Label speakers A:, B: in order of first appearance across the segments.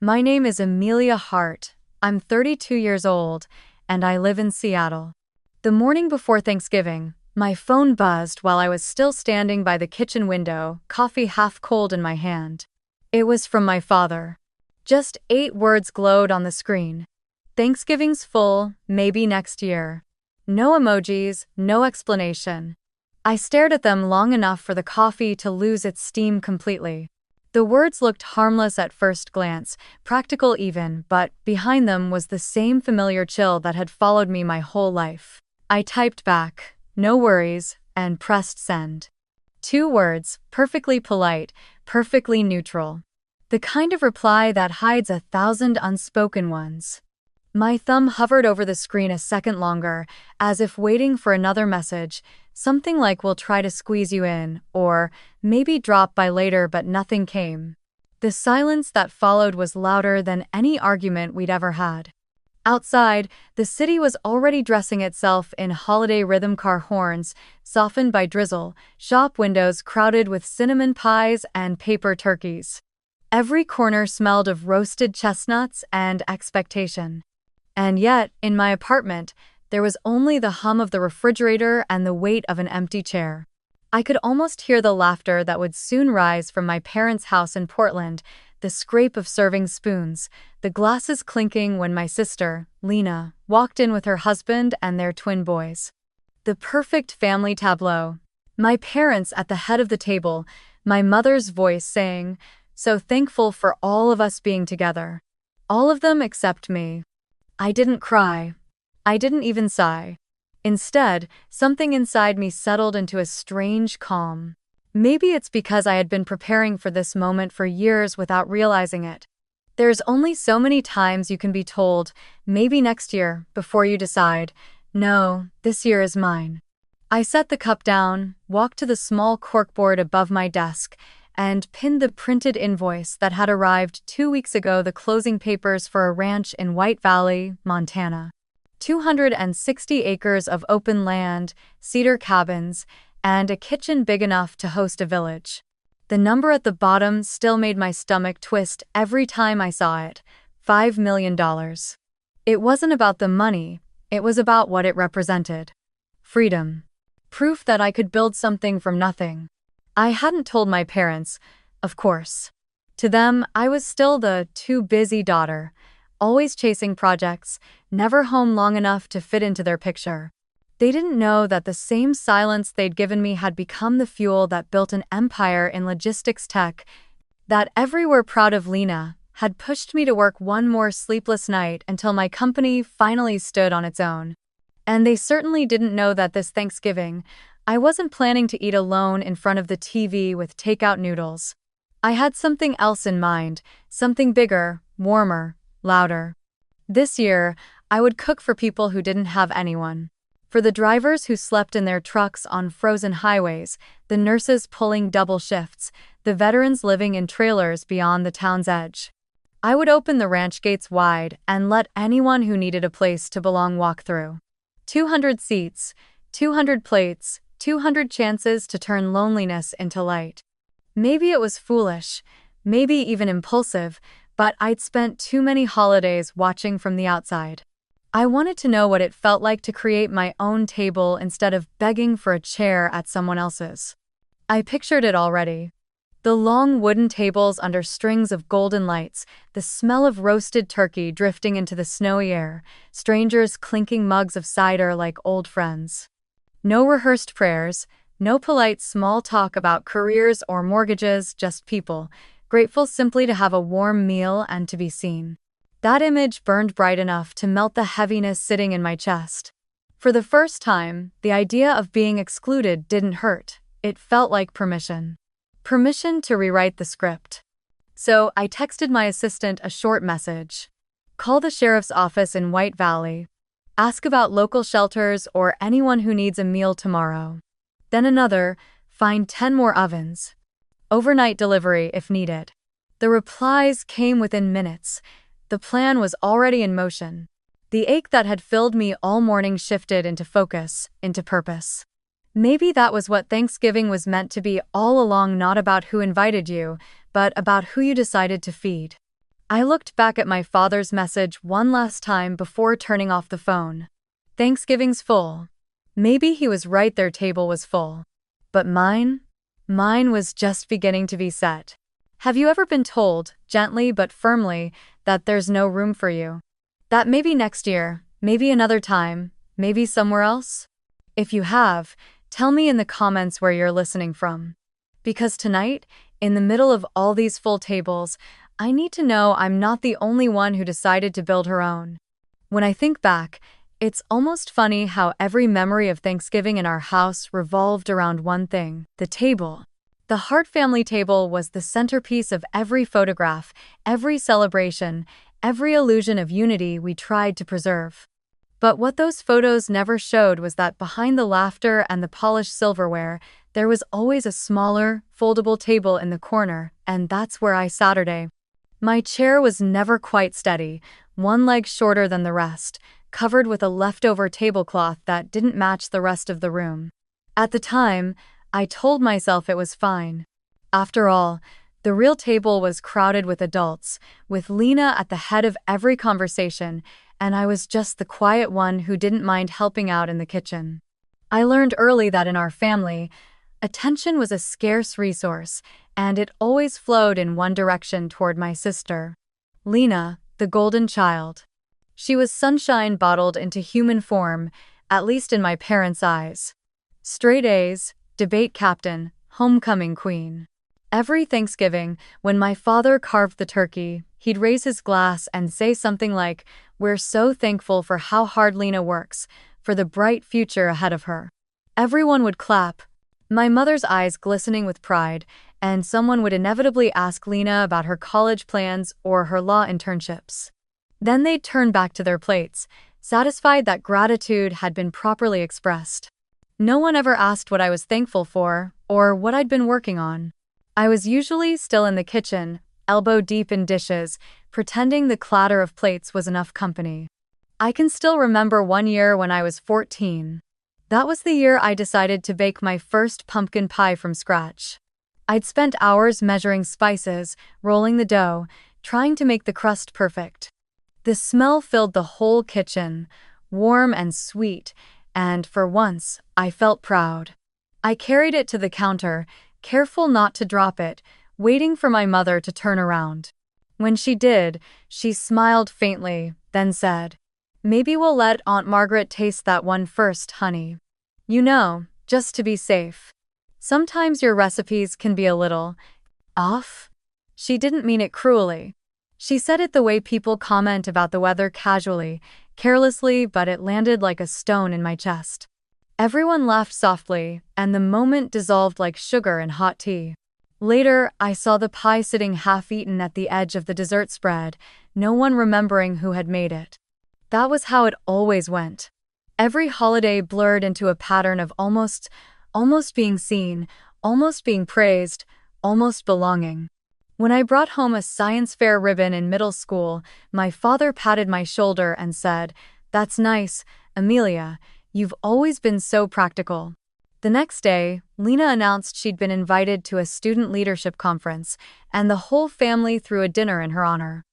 A: My name is Amelia Hart. I'm 32 years old, and I live in Seattle. The morning before Thanksgiving, my phone buzzed while I was still standing by the kitchen window, coffee half cold in my hand. It was from my father. Just 8 words glowed on the screen. Thanksgiving's full, maybe next year. No emojis, no explanation. I stared at them long enough for the coffee to lose its steam completely. The words looked harmless at first glance, practical even, but behind them was the same familiar chill that had followed me my whole life. I typed back, "No worries," and pressed send. 2 words, perfectly polite, perfectly neutral. The kind of reply that hides 1,000 unspoken ones. My thumb hovered over the screen a second longer, as if waiting for another message, something like "we'll try to squeeze you in," or "maybe drop by later," but nothing came. The silence that followed was louder than any argument we'd ever had. Outside, the city was already dressing itself in holiday rhythm car horns, softened by drizzle, shop windows crowded with cinnamon pies and paper turkeys. Every corner smelled of roasted chestnuts and expectation. And yet, in my apartment, there was only the hum of the refrigerator and the weight of an empty chair. I could almost hear the laughter that would soon rise from my parents' house in Portland, the scrape of serving spoons, the glasses clinking when my sister, Lena, walked in with her husband and their twin boys. The perfect family tableau. My parents at the head of the table, my mother's voice saying, "So thankful for all of us being together." All of them except me. I didn't cry. I didn't even sigh. Instead, something inside me settled into a strange calm. Maybe it's because I had been preparing for this moment for years without realizing it. There's only so many times you can be told, "maybe next year," before you decide, "No, this year is mine." I set the cup down, walked to the small corkboard above my desk, and pinned the printed invoice that had arrived 2 weeks ago, the closing papers for a ranch in White Valley, Montana. 260 acres of open land, cedar cabins, and a kitchen big enough to host a village. The number at the bottom still made my stomach twist every time I saw it. $5 million. It wasn't about the money, it was about what it represented. Freedom. Proof that I could build something from nothing. I hadn't told my parents, of course. To them, I was still the too busy daughter, always chasing projects, never home long enough to fit into their picture. They didn't know that the same silence they'd given me had become the fuel that built an empire in logistics tech, that everywhere proud of Lena, had pushed me to work one more sleepless night until my company finally stood on its own. And they certainly didn't know that this Thanksgiving, I wasn't planning to eat alone in front of the TV with takeout noodles. I had something else in mind, something bigger, warmer, louder. This year, I would cook for people who didn't have anyone. For the drivers who slept in their trucks on frozen highways, the nurses pulling double shifts, the veterans living in trailers beyond the town's edge. I would open the ranch gates wide and let anyone who needed a place to belong walk through. 200 seats, 200 plates, 200 chances to turn loneliness into light. Maybe it was foolish, maybe even impulsive, but I'd spent too many holidays watching from the outside. I wanted to know what it felt like to create my own table instead of begging for a chair at someone else's. I pictured it already. The long wooden tables under strings of golden lights, the smell of roasted turkey drifting into the snowy air, strangers clinking mugs of cider like old friends. No rehearsed prayers, no polite small talk about careers or mortgages, just people, grateful simply to have a warm meal and to be seen. That image burned bright enough to melt the heaviness sitting in my chest. For the first time, the idea of being excluded didn't hurt. It felt like permission. Permission to rewrite the script. So I texted my assistant a short message. "Call the sheriff's office in White Valley. Ask about local shelters or anyone who needs a meal tomorrow." Then another, "Find 10 more ovens. Overnight delivery if needed." The replies came within minutes. The plan was already in motion. The ache that had filled me all morning shifted into focus, into purpose. Maybe that was what Thanksgiving was meant to be all along, not about who invited you, but about who you decided to feed. I looked back at my father's message one last time before turning off the phone. Thanksgiving's full. Maybe he was right, their table was full. But mine? Mine was just beginning to be set. Have you ever been told, gently but firmly, that there's no room for you? That maybe next year, maybe another time, maybe somewhere else? If you have, tell me in the comments where you're listening from. Because tonight, in the middle of all these full tables, I need to know I'm not the only one who decided to build her own. When I think back, it's almost funny how every memory of Thanksgiving in our house revolved around one thing: the table. The Hart family table was the centerpiece of every photograph, every celebration, every illusion of unity we tried to preserve. But what those photos never showed was that behind the laughter and the polished silverware, there was always a smaller, foldable table in the corner, and that's where I sat Saturday. My chair was never quite steady, one leg shorter than the rest, covered with a leftover tablecloth that didn't match the rest of the room. At the time, I told myself it was fine. After all, the real table was crowded with adults, with Lena at the head of every conversation, and I was just the quiet one who didn't mind helping out in the kitchen. I learned early that in our family, attention was a scarce resource, and it always flowed in one direction toward my sister. Lena, the golden child. She was sunshine bottled into human form, at least in my parents' eyes. Straight A's, debate captain, homecoming queen. Every Thanksgiving, when my father carved the turkey, he'd raise his glass and say something like, "We're so thankful for how hard Lena works, for the bright future ahead of her." Everyone would clap, my mother's eyes glistening with pride, and someone would inevitably ask Lena about her college plans or her law internships. Then they'd turn back to their plates, satisfied that gratitude had been properly expressed. No one ever asked what I was thankful for, or what I'd been working on. I was usually still in the kitchen, elbow deep in dishes, pretending the clatter of plates was enough company. I can still remember one year when I was 14. That was the year I decided to bake my first pumpkin pie from scratch. I'd spent hours measuring spices, rolling the dough, trying to make the crust perfect. The smell filled the whole kitchen, warm and sweet, and for once, I felt proud. I carried it to the counter, careful not to drop it, waiting for my mother to turn around. When she did, she smiled faintly, then said, "Maybe we'll let Aunt Margaret taste that one first, honey. You know, just to be safe. Sometimes your recipes can be a little off." She didn't mean it cruelly. She said it the way people comment about the weather casually, carelessly, but it landed like a stone in my chest. Everyone laughed softly, and the moment dissolved like sugar in hot tea. Later, I saw the pie sitting half-eaten at the edge of the dessert spread, no one remembering who had made it. That was how it always went. Every holiday blurred into a pattern of almost being seen, almost being praised, almost belonging. When I brought home a science fair ribbon in middle school, my father patted my shoulder and said, "That's nice, Amelia. You've always been so practical." The next day, Lena announced she'd been invited to a student leadership conference, and the whole family threw a dinner in her honor.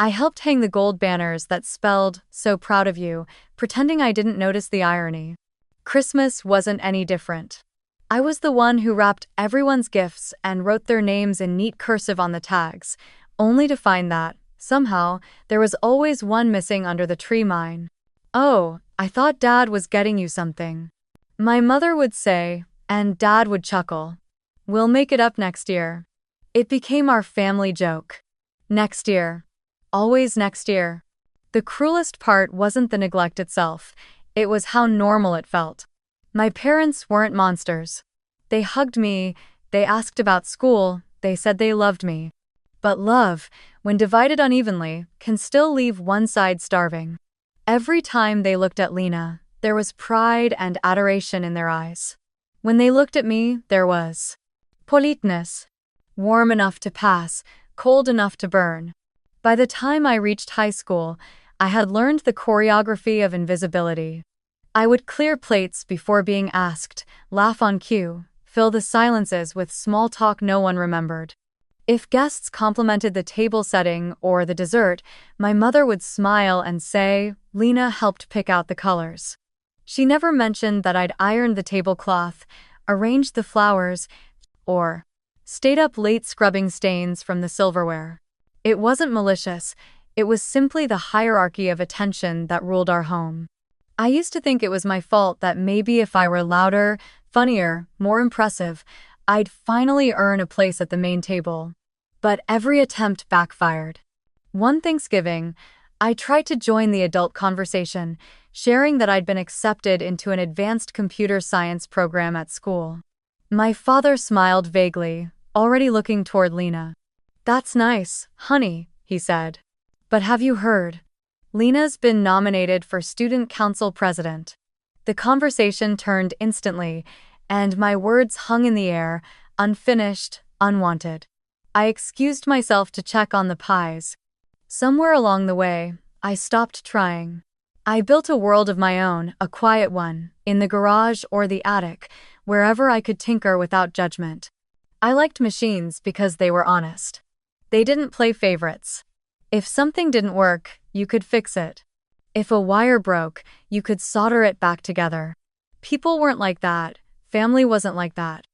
A: I helped hang the gold banners that spelled, "So proud of you," pretending I didn't notice the irony. Christmas wasn't any different. I was the one who wrapped everyone's gifts and wrote their names in neat cursive on the tags, only to find that, somehow, there was always one missing under the tree. Mine. "Oh, I thought Dad was getting you something," my mother would say, and Dad would chuckle. "We'll make it up next year." It became our family joke. Next year. Always next year. The cruelest part wasn't the neglect itself, it was how normal it felt. My parents weren't monsters. They hugged me, they asked about school, they said they loved me. But love, when divided unevenly, can still leave one side starving. Every time they looked at Lena, there was pride and adoration in their eyes. When they looked at me, there was politeness. Warm enough to pass, cold enough to burn. By the time I reached high school, I had learned the choreography of invisibility. I would clear plates before being asked, laugh on cue, fill the silences with small talk no one remembered. If guests complimented the table setting or the dessert, my mother would smile and say, "Lena helped pick out the colors." She never mentioned that I'd ironed the tablecloth, arranged the flowers, or stayed up late scrubbing stains from the silverware. It wasn't malicious, it was simply the hierarchy of attention that ruled our home. I used to think it was my fault that maybe if I were louder, funnier, more impressive, I'd finally earn a place at the main table. But every attempt backfired. One Thanksgiving, I tried to join the adult conversation, sharing that I'd been accepted into an advanced computer science program at school. My father smiled vaguely, already looking toward Lena. "That's nice, honey," he said. "But have you heard? Lena's been nominated for student council president." The conversation turned instantly, and my words hung in the air, unfinished, unwanted. I excused myself to check on the pies. Somewhere along the way, I stopped trying. I built a world of my own, a quiet one, in the garage or the attic, wherever I could tinker without judgment. I liked machines because they were honest. They didn't play favorites. If something didn't work, you could fix it. If a wire broke, you could solder it back together. People weren't like that. Family wasn't like that.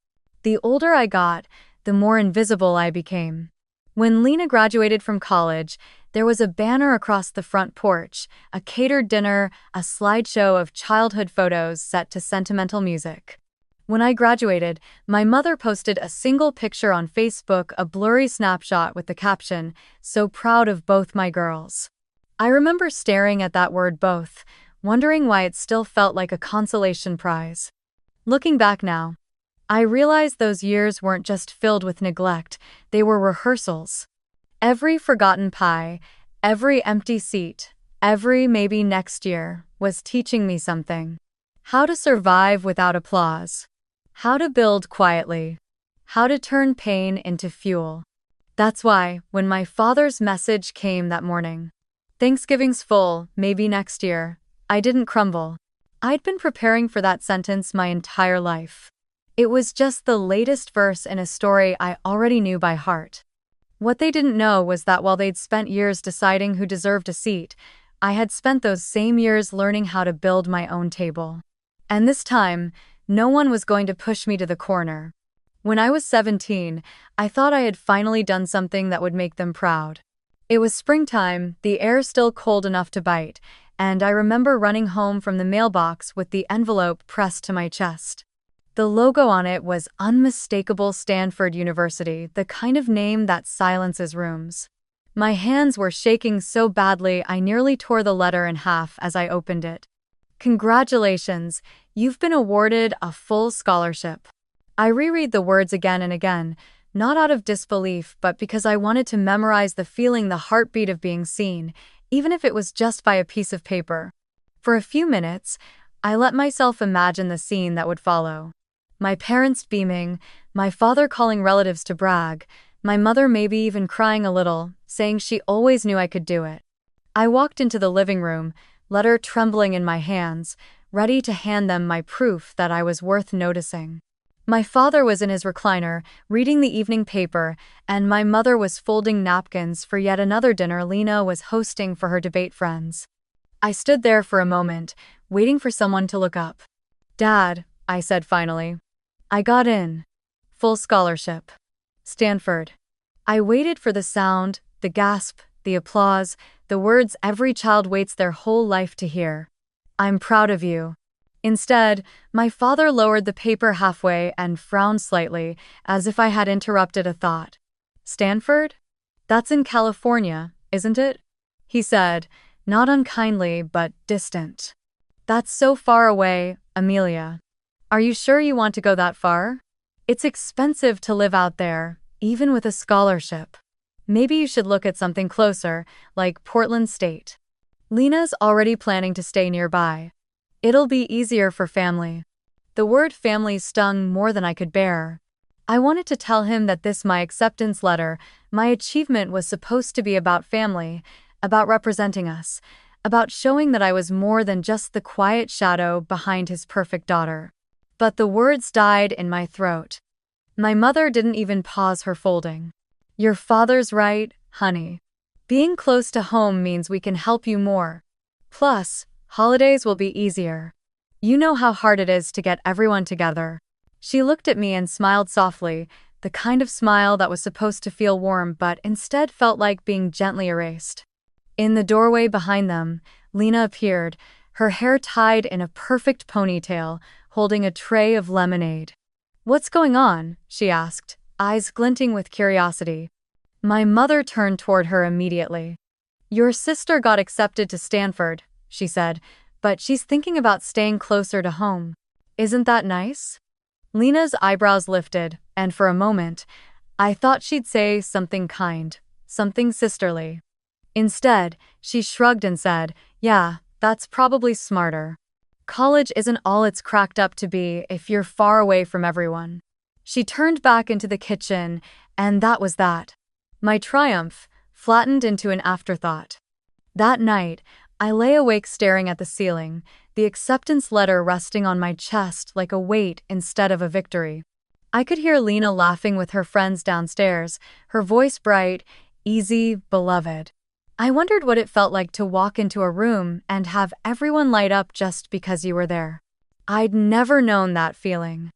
A: The older I got, the more invisible I became. When Lena graduated from college, there was a banner across the front porch, a catered dinner, a slideshow of childhood photos set to sentimental music. When I graduated, my mother posted a single picture on Facebook, a blurry snapshot with the caption, "So proud of both my girls." I remember staring at that word both, wondering why it still felt like a consolation prize. Looking back now, I realize those years weren't just filled with neglect, they were rehearsals. Every forgotten pie, every empty seat, every maybe next year, was teaching me something. How to survive without applause. How to build quietly. How to turn pain into fuel. That's why, when my father's message came that morning, "Thanksgiving's full, maybe next year," I didn't crumble. I'd been preparing for that sentence my entire life. It was just the latest verse in a story I already knew by heart. What they didn't know was that while they'd spent years deciding who deserved a seat, I had spent those same years learning how to build my own table. And this time, no one was going to push me to the corner. When I was 17, I thought I had finally done something that would make them proud. It was springtime, the air still cold enough to bite, and I remember running home from the mailbox with the envelope pressed to my chest. The logo on it was unmistakable Stanford University, the kind of name that silences rooms. My hands were shaking so badly I nearly tore the letter in half as I opened it. "Congratulations, you've been awarded a full scholarship." I reread the words again and again, not out of disbelief but because I wanted to memorize the feeling, the heartbeat of being seen, even if it was just by a piece of paper. For a few minutes, I let myself imagine the scene that would follow. My parents beaming, my father calling relatives to brag, my mother maybe even crying a little, saying she always knew I could do it. I walked into the living room, letter trembling in my hands, ready to hand them my proof that I was worth noticing. My father was in his recliner, reading the evening paper, and my mother was folding napkins for yet another dinner Lena was hosting for her debate friends. I stood there for a moment, waiting for someone to look up. "Dad," I said finally. "I got in. Full scholarship. Stanford." I waited for the sound, the gasp, the applause, the words every child waits their whole life to hear. "I'm proud of you." Instead, my father lowered the paper halfway and frowned slightly, as if I had interrupted a thought. "Stanford? That's in California, isn't it?" he said, not unkindly but distant. "That's so far away, Amelia. Are you sure you want to go that far? It's expensive to live out there, even with a scholarship. Maybe you should look at something closer, like Portland State. Lena's already planning to stay nearby. It'll be easier for family." The word family stung more than I could bear. I wanted to tell him that my acceptance letter, my achievement was supposed to be about family, about representing us, about showing that I was more than just the quiet shadow behind his perfect daughter. But the words died in my throat. My mother didn't even pause her folding. Your father's right, honey. Being close to home means we can help you more. Plus, holidays will be easier. You know how hard it is to get everyone together. She looked at me and smiled softly, the kind of smile that was supposed to feel warm but instead felt like being gently erased. In the doorway behind them, Lena appeared, her hair tied in a perfect ponytail, holding a tray of lemonade. "What's going on?" she asked, eyes glinting with curiosity. My mother turned toward her immediately. "Your sister got accepted to Stanford," she said, "but she's thinking about staying closer to home. Isn't that nice?" Lena's eyebrows lifted, and for a moment, I thought she'd say something kind, something sisterly. Instead, she shrugged and said, "Yeah, that's probably smarter. College isn't all it's cracked up to be if you're far away from everyone." She turned back into the kitchen, and that was that. My triumph flattened into an afterthought. That night, I lay awake staring at the ceiling, the acceptance letter resting on my chest like a weight instead of a victory. I could hear Lena laughing with her friends downstairs, her voice bright, easy, beloved. I wondered what it felt like to walk into a room and have everyone light up just because you were there. I'd never known that feeling.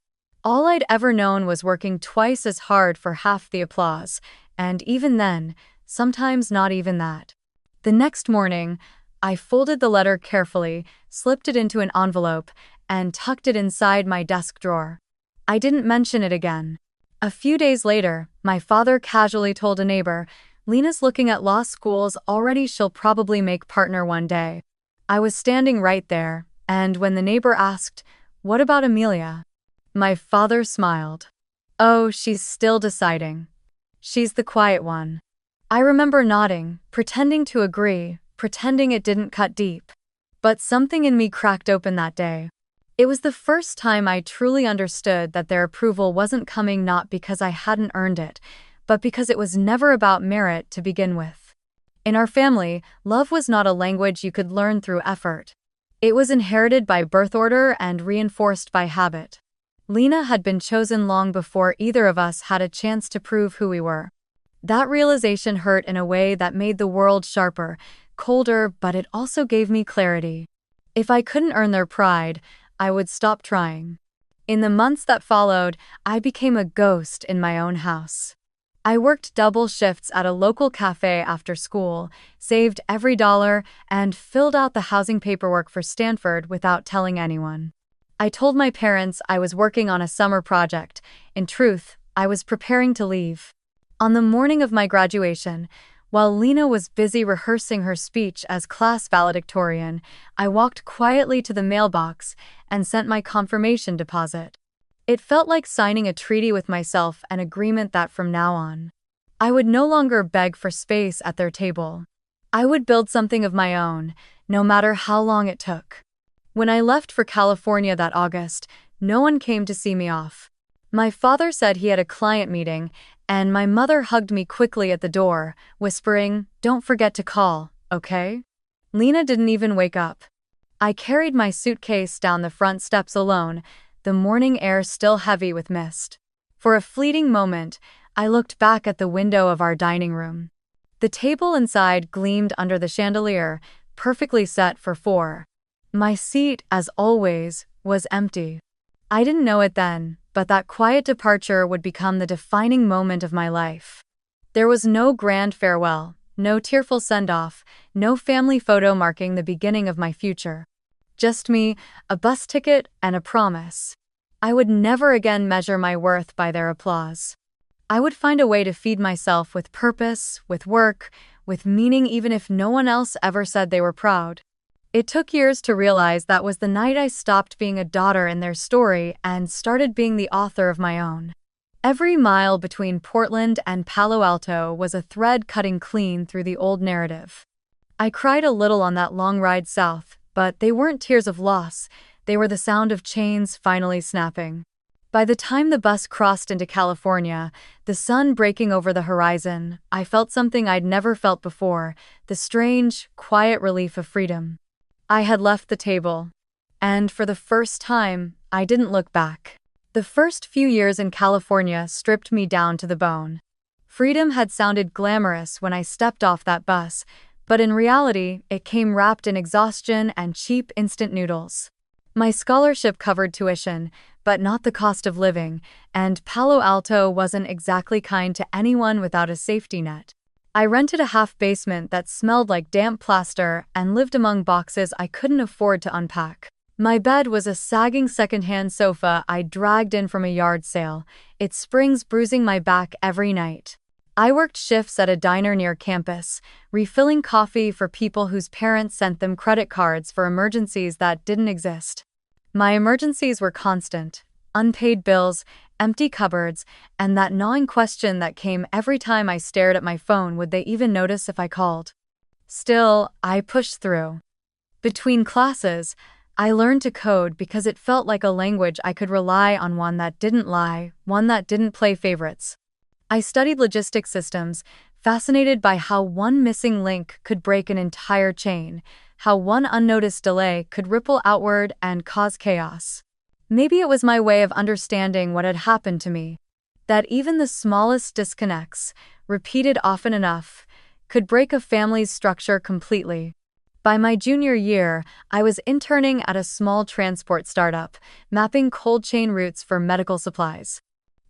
A: All I'd ever known was working twice as hard for half the applause, and even then, sometimes not even that. The next morning, I folded the letter carefully, slipped it into an envelope, and tucked it inside my desk drawer. I didn't mention it again. A few days later, my father casually told a neighbor, "Lena's looking at law schools already, she'll probably make partner one day." I was standing right there, and when the neighbor asked, "What about Amelia?" my father smiled. "Oh, she's still deciding. She's the quiet one." I remember nodding, pretending to agree, pretending it didn't cut deep. But something in me cracked open that day. It was the first time I truly understood that their approval wasn't coming not because I hadn't earned it, but because it was never about merit to begin with. In our family, love was not a language you could learn through effort. It was inherited by birth order and reinforced by habit. Lena had been chosen long before either of us had a chance to prove who we were. That realization hurt in a way that made the world sharper, colder, but it also gave me clarity. If I couldn't earn their pride, I would stop trying. In the months that followed, I became a ghost in my own house. I worked double shifts at a local cafe after school, saved every dollar, and filled out the housing paperwork for Stanford without telling anyone. I told my parents I was working on a summer project. In truth, I was preparing to leave. On the morning of my graduation, while Lena was busy rehearsing her speech as class valedictorian, I walked quietly to the mailbox and sent my confirmation deposit. It felt like signing a treaty with myself, an agreement that from now on, I would no longer beg for space at their table. I would build something of my own, no matter how long it took. When I left for California that August, no one came to see me off. My father said he had a client meeting, and my mother hugged me quickly at the door, whispering, "Don't forget to call, okay?" Lena didn't even wake up. I carried my suitcase down the front steps alone, the morning air still heavy with mist. For a fleeting moment, I looked back at the window of our dining room. The table inside gleamed under the chandelier, perfectly set for four. My seat, as always, was empty. I didn't know it then, but that quiet departure would become the defining moment of my life. There was no grand farewell, no tearful send-off, no family photo marking the beginning of my future. Just me, a bus ticket, and a promise. I would never again measure my worth by their applause. I would find a way to feed myself with purpose, with work, with meaning, even if no one else ever said they were proud. It took years to realize that was the night I stopped being a daughter in their story and started being the author of my own. Every mile between Portland and Palo Alto was a thread cutting clean through the old narrative. I cried a little on that long ride south, but they weren't tears of loss, they were the sound of chains finally snapping. By the time the bus crossed into California, the sun breaking over the horizon, I felt something I'd never felt before, the strange, quiet relief of freedom. I had left the table. And for the first time, I didn't look back. The first few years in California stripped me down to the bone. Freedom had sounded glamorous when I stepped off that bus, but in reality, it came wrapped in exhaustion and cheap instant noodles. My scholarship covered tuition, but not the cost of living, and Palo Alto wasn't exactly kind to anyone without a safety net. I rented a half-basement that smelled like damp plaster and lived among boxes I couldn't afford to unpack. My bed was a sagging secondhand sofa I dragged in from a yard sale, its springs bruising my back every night. I worked shifts at a diner near campus, refilling coffee for people whose parents sent them credit cards for emergencies that didn't exist. My emergencies were constant: unpaid bills, empty cupboards, and that gnawing question that came every time I stared at my phone: would they even notice if I called? Still, I pushed through. Between classes, I learned to code because it felt like a language I could rely on, one that didn't lie, one that didn't play favorites. I studied logistics systems, fascinated by how one missing link could break an entire chain, how one unnoticed delay could ripple outward and cause chaos. Maybe it was my way of understanding what had happened to me, that even the smallest disconnects, repeated often enough, could break a family's structure completely. By my junior year, I was interning at a small transport startup, mapping cold chain routes for medical supplies.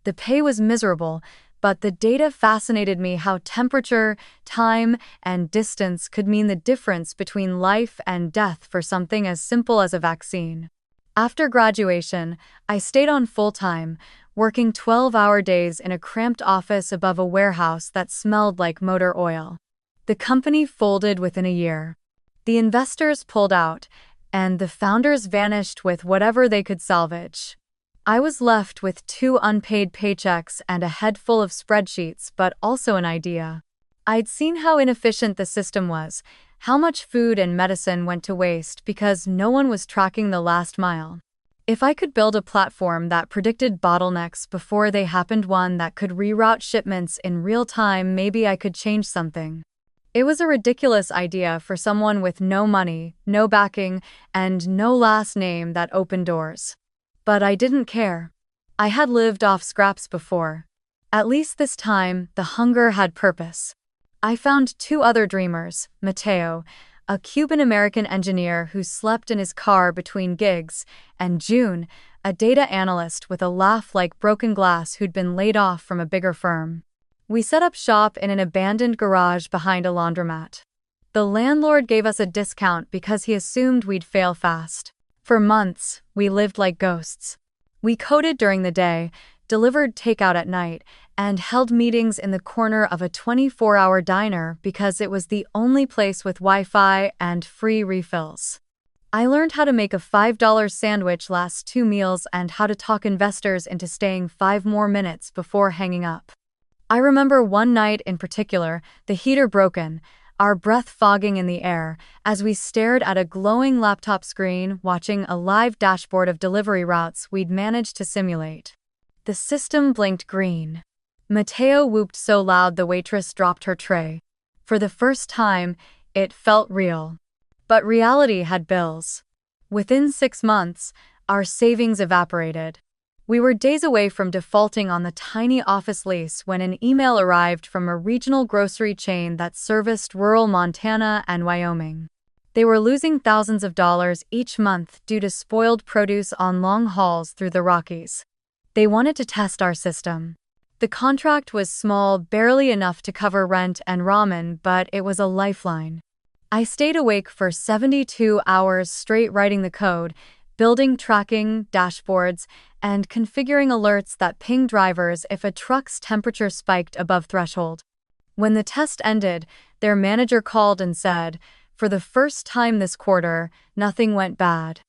A: The pay was miserable, but the data fascinated me: how temperature, time, and distance could mean the difference between life and death for something as simple as a vaccine. After graduation, I stayed on full-time, working 12-hour days in a cramped office above a warehouse that smelled like motor oil. The company folded within a year. The investors pulled out, and the founders vanished with whatever they could salvage. I was left with 2 unpaid paychecks and a head full of spreadsheets, but also an idea. I'd seen how inefficient the system was, how much food and medicine went to waste because no one was tracking the last mile. If I could build a platform that predicted bottlenecks before they happened, one that could reroute shipments in real time, maybe I could change something. It was a ridiculous idea for someone with no money, no backing, and no last name that opened doors. But I didn't care. I had lived off scraps before. At least this time, the hunger had purpose. I found 2 other dreamers: Mateo, a Cuban-American engineer who slept in his car between gigs, and June, a data analyst with a laugh like broken glass who'd been laid off from a bigger firm. We set up shop in an abandoned garage behind a laundromat. The landlord gave us a discount because he assumed we'd fail fast. For months, we lived like ghosts. We coded during the day, delivered takeout at night, and held meetings in the corner of a 24-hour diner because it was the only place with Wi-Fi and free refills. I learned how to make a $5 sandwich last 2 meals and how to talk investors into staying 5 more minutes before hanging up. I remember one night in particular, the heater broken, our breath fogging in the air, as we stared at a glowing laptop screen watching a live dashboard of delivery routes we'd managed to simulate. The system blinked green. Mateo whooped so loud the waitress dropped her tray. For the first time, it felt real. But reality had bills. Within 6 months, our savings evaporated. We were days away from defaulting on the tiny office lease when an email arrived from a regional grocery chain that serviced rural Montana and Wyoming. They were losing thousands of dollars each month due to spoiled produce on long hauls through the Rockies. They wanted to test our system. The contract was small, barely enough to cover rent and ramen, but it was a lifeline. I stayed awake for 72 hours straight writing the code, building tracking dashboards, and configuring alerts that ping drivers if a truck's temperature spiked above threshold. When the test ended, their manager called and said, "For the first time this quarter, nothing went bad."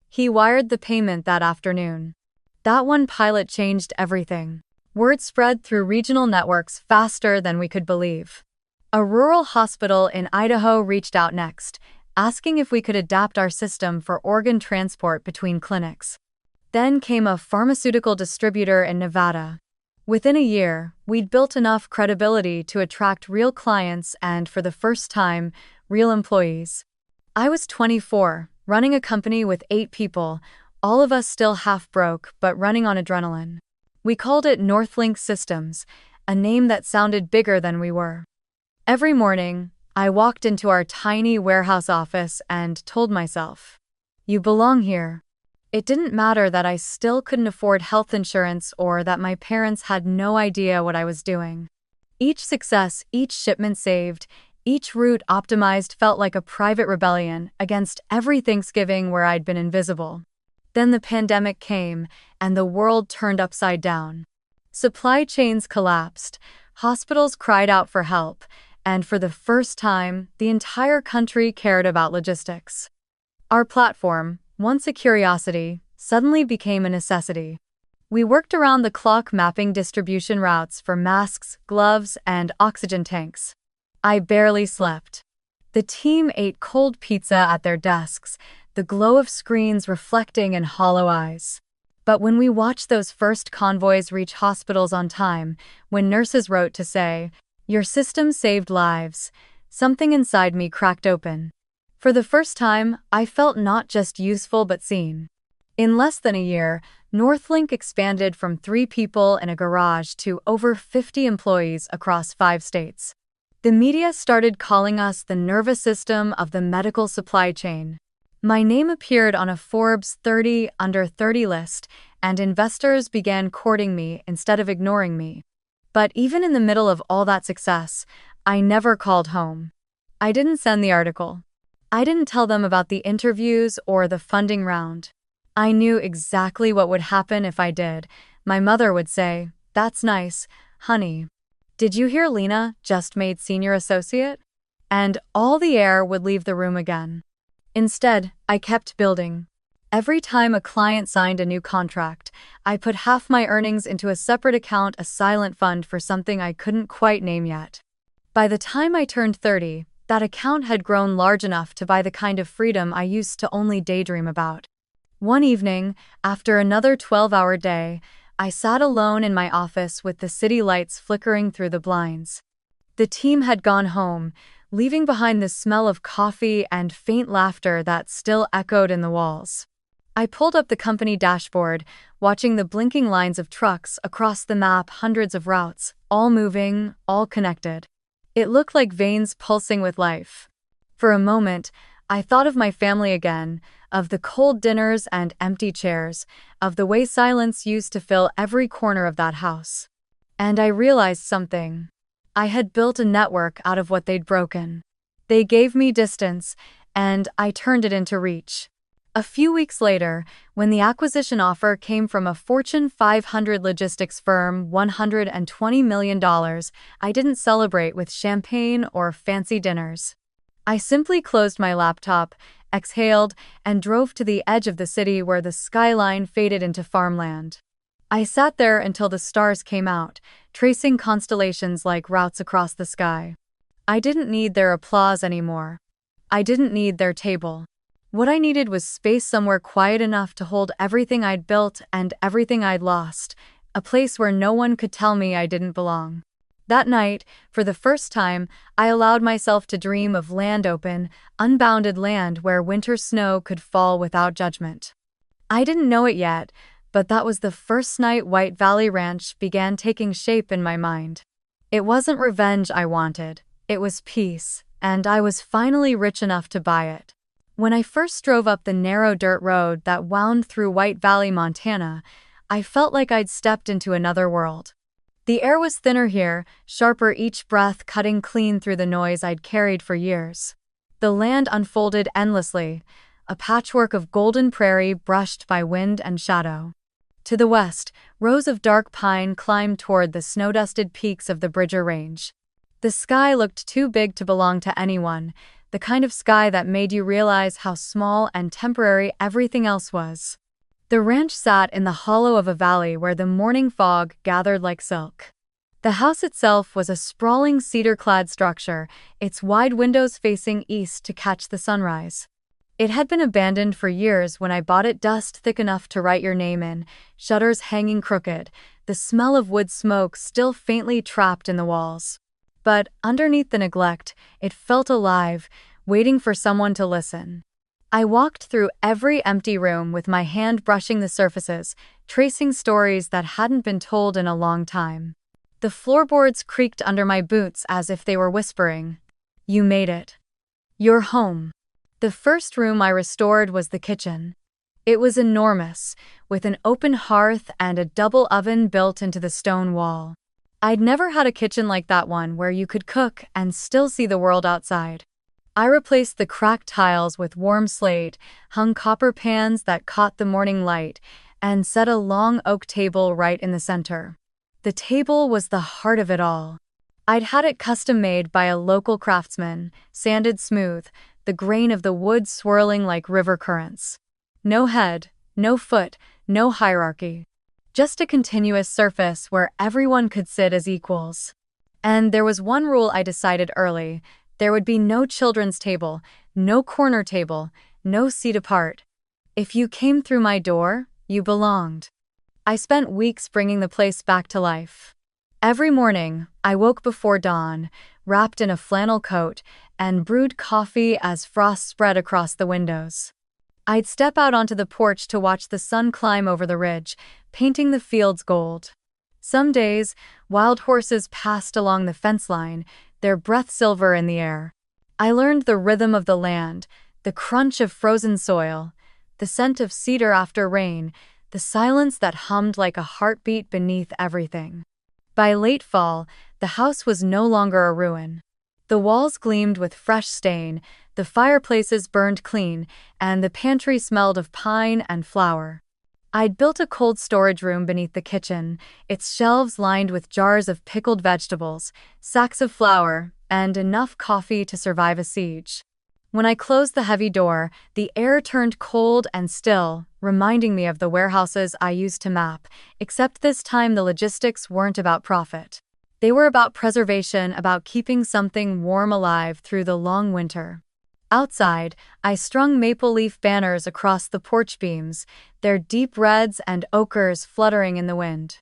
A: He wired the payment that afternoon. That one pilot changed everything. Word spread through regional networks faster than we could believe. A rural hospital in Idaho reached out next, asking if we could adapt our system for organ transport between clinics. Then came a pharmaceutical distributor in Nevada. Within a year, we'd built enough credibility to attract real clients and, for the first time, real employees. I was 24, running a company with 8 people, all of us still half broke but running on adrenaline. We called it Northlink Systems, a name that sounded bigger than we were. Every morning, I walked into our tiny warehouse office and told myself, "You belong here." It didn't matter that I still couldn't afford health insurance or that my parents had no idea what I was doing. Each success, each shipment saved, each route optimized felt like a private rebellion against every Thanksgiving where I'd been invisible. Then the pandemic came, and the world turned upside down. Supply chains collapsed, hospitals cried out for help, and for the first time, the entire country cared about logistics. Our platform, once a curiosity, suddenly became a necessity. We worked around the clock mapping distribution routes for masks, gloves, and oxygen tanks. I barely slept. The team ate cold pizza at their desks, the glow of screens reflecting in hollow eyes. But when we watched those first convoys reach hospitals on time, when nurses wrote to say, "Your system saved lives," something inside me cracked open. For the first time, I felt not just useful but seen. In less than a year, Northlink expanded from 3 people in a garage to over 50 employees across 5 states. The media started calling us the nervous system of the medical supply chain. My name appeared on a Forbes 30 under 30 list, and investors began courting me instead of ignoring me. But even in the middle of all that success, I never called home. I didn't send the article. I didn't tell them about the interviews or the funding round. I knew exactly what would happen if I did. My mother would say, "That's nice, honey. Did you hear Lena just made senior associate?" And all the air would leave the room again. Instead, I kept building. Every time a client signed a new contract, I put half my earnings into a separate account, a silent fund for something I couldn't quite name yet. By the time I turned 30, that account had grown large enough to buy the kind of freedom I used to only daydream about. One evening, after another 12-hour day, I sat alone in my office with the city lights flickering through the blinds. The team had gone home, leaving behind the smell of coffee and faint laughter that still echoed in the walls. I pulled up the company dashboard, watching the blinking lines of trucks across the map, hundreds of routes, all moving, all connected. It looked like veins pulsing with life. For a moment, I thought of my family again, of the cold dinners and empty chairs, of the way silence used to fill every corner of that house. And I realized something. I had built a network out of what they'd broken. They gave me distance, and I turned it into reach. A few weeks later, when the acquisition offer came from a Fortune 500 logistics firm, $120 million, I didn't celebrate with champagne or fancy dinners. I simply closed my laptop, exhaled, and drove to the edge of the city where the skyline faded into farmland. I sat there until the stars came out, tracing constellations like routes across the sky. I didn't need their applause anymore. I didn't need their table. What I needed was space somewhere quiet enough to hold everything I'd built and everything I'd lost, a place where no one could tell me I didn't belong. That night, for the first time, I allowed myself to dream of land, open, unbounded land where winter snow could fall without judgment. I didn't know it yet, but that was the first night White Valley Ranch began taking shape in my mind. It wasn't revenge I wanted, it was peace, and I was finally rich enough to buy it. When I first drove up the narrow dirt road that wound through White Valley, Montana, I felt like I'd stepped into another world. The air was thinner here, sharper, each breath cutting clean through the noise I'd carried for years. The land unfolded endlessly, a patchwork of golden prairie brushed by wind and shadow. To the west, rows of dark pine climbed toward the snow-dusted peaks of the Bridger Range. The sky looked too big to belong to anyone, the kind of sky that made you realize how small and temporary everything else was. The ranch sat in the hollow of a valley where the morning fog gathered like silk. The house itself was a sprawling cedar-clad structure, its wide windows facing east to catch the sunrise. It had been abandoned for years when I bought it, dust thick enough to write your name in, shutters hanging crooked, the smell of wood smoke still faintly trapped in the walls. But underneath the neglect, it felt alive, waiting for someone to listen. I walked through every empty room with my hand brushing the surfaces, tracing stories that hadn't been told in a long time. The floorboards creaked under my boots as if they were whispering, "You made it. You're home." The first room I restored was the kitchen. It was enormous, with an open hearth and a double oven built into the stone wall. I'd never had a kitchen like that one where you could cook and still see the world outside. I replaced the cracked tiles with warm slate, hung copper pans that caught the morning light, and set a long oak table right in the center. The table was the heart of it all. I'd had it custom-made by a local craftsman, sanded smooth, the grain of the wood swirling like river currents. No head, no foot, no hierarchy. Just a continuous surface where everyone could sit as equals. And there was one rule I decided early: there would be no children's table, no corner table, no seat apart. If you came through my door, you belonged. I spent weeks bringing the place back to life. Every morning, I woke before dawn, wrapped in a flannel coat, and brewed coffee as frost spread across the windows. I'd step out onto the porch to watch the sun climb over the ridge, painting the fields gold. Some days, wild horses passed along the fence line, their breath silver in the air. I learned the rhythm of the land, the crunch of frozen soil, the scent of cedar after rain, the silence that hummed like a heartbeat beneath everything. By late fall, the house was no longer a ruin. The walls gleamed with fresh stain, the fireplaces burned clean, and the pantry smelled of pine and flour. I'd built a cold storage room beneath the kitchen, its shelves lined with jars of pickled vegetables, sacks of flour, and enough coffee to survive a siege. When I closed the heavy door, the air turned cold and still, reminding me of the warehouses I used to map, except this time the logistics weren't about profit. They were about preservation, about keeping something warm alive through the long winter. Outside, I strung maple leaf banners across the porch beams, their deep reds and ochres fluttering in the wind.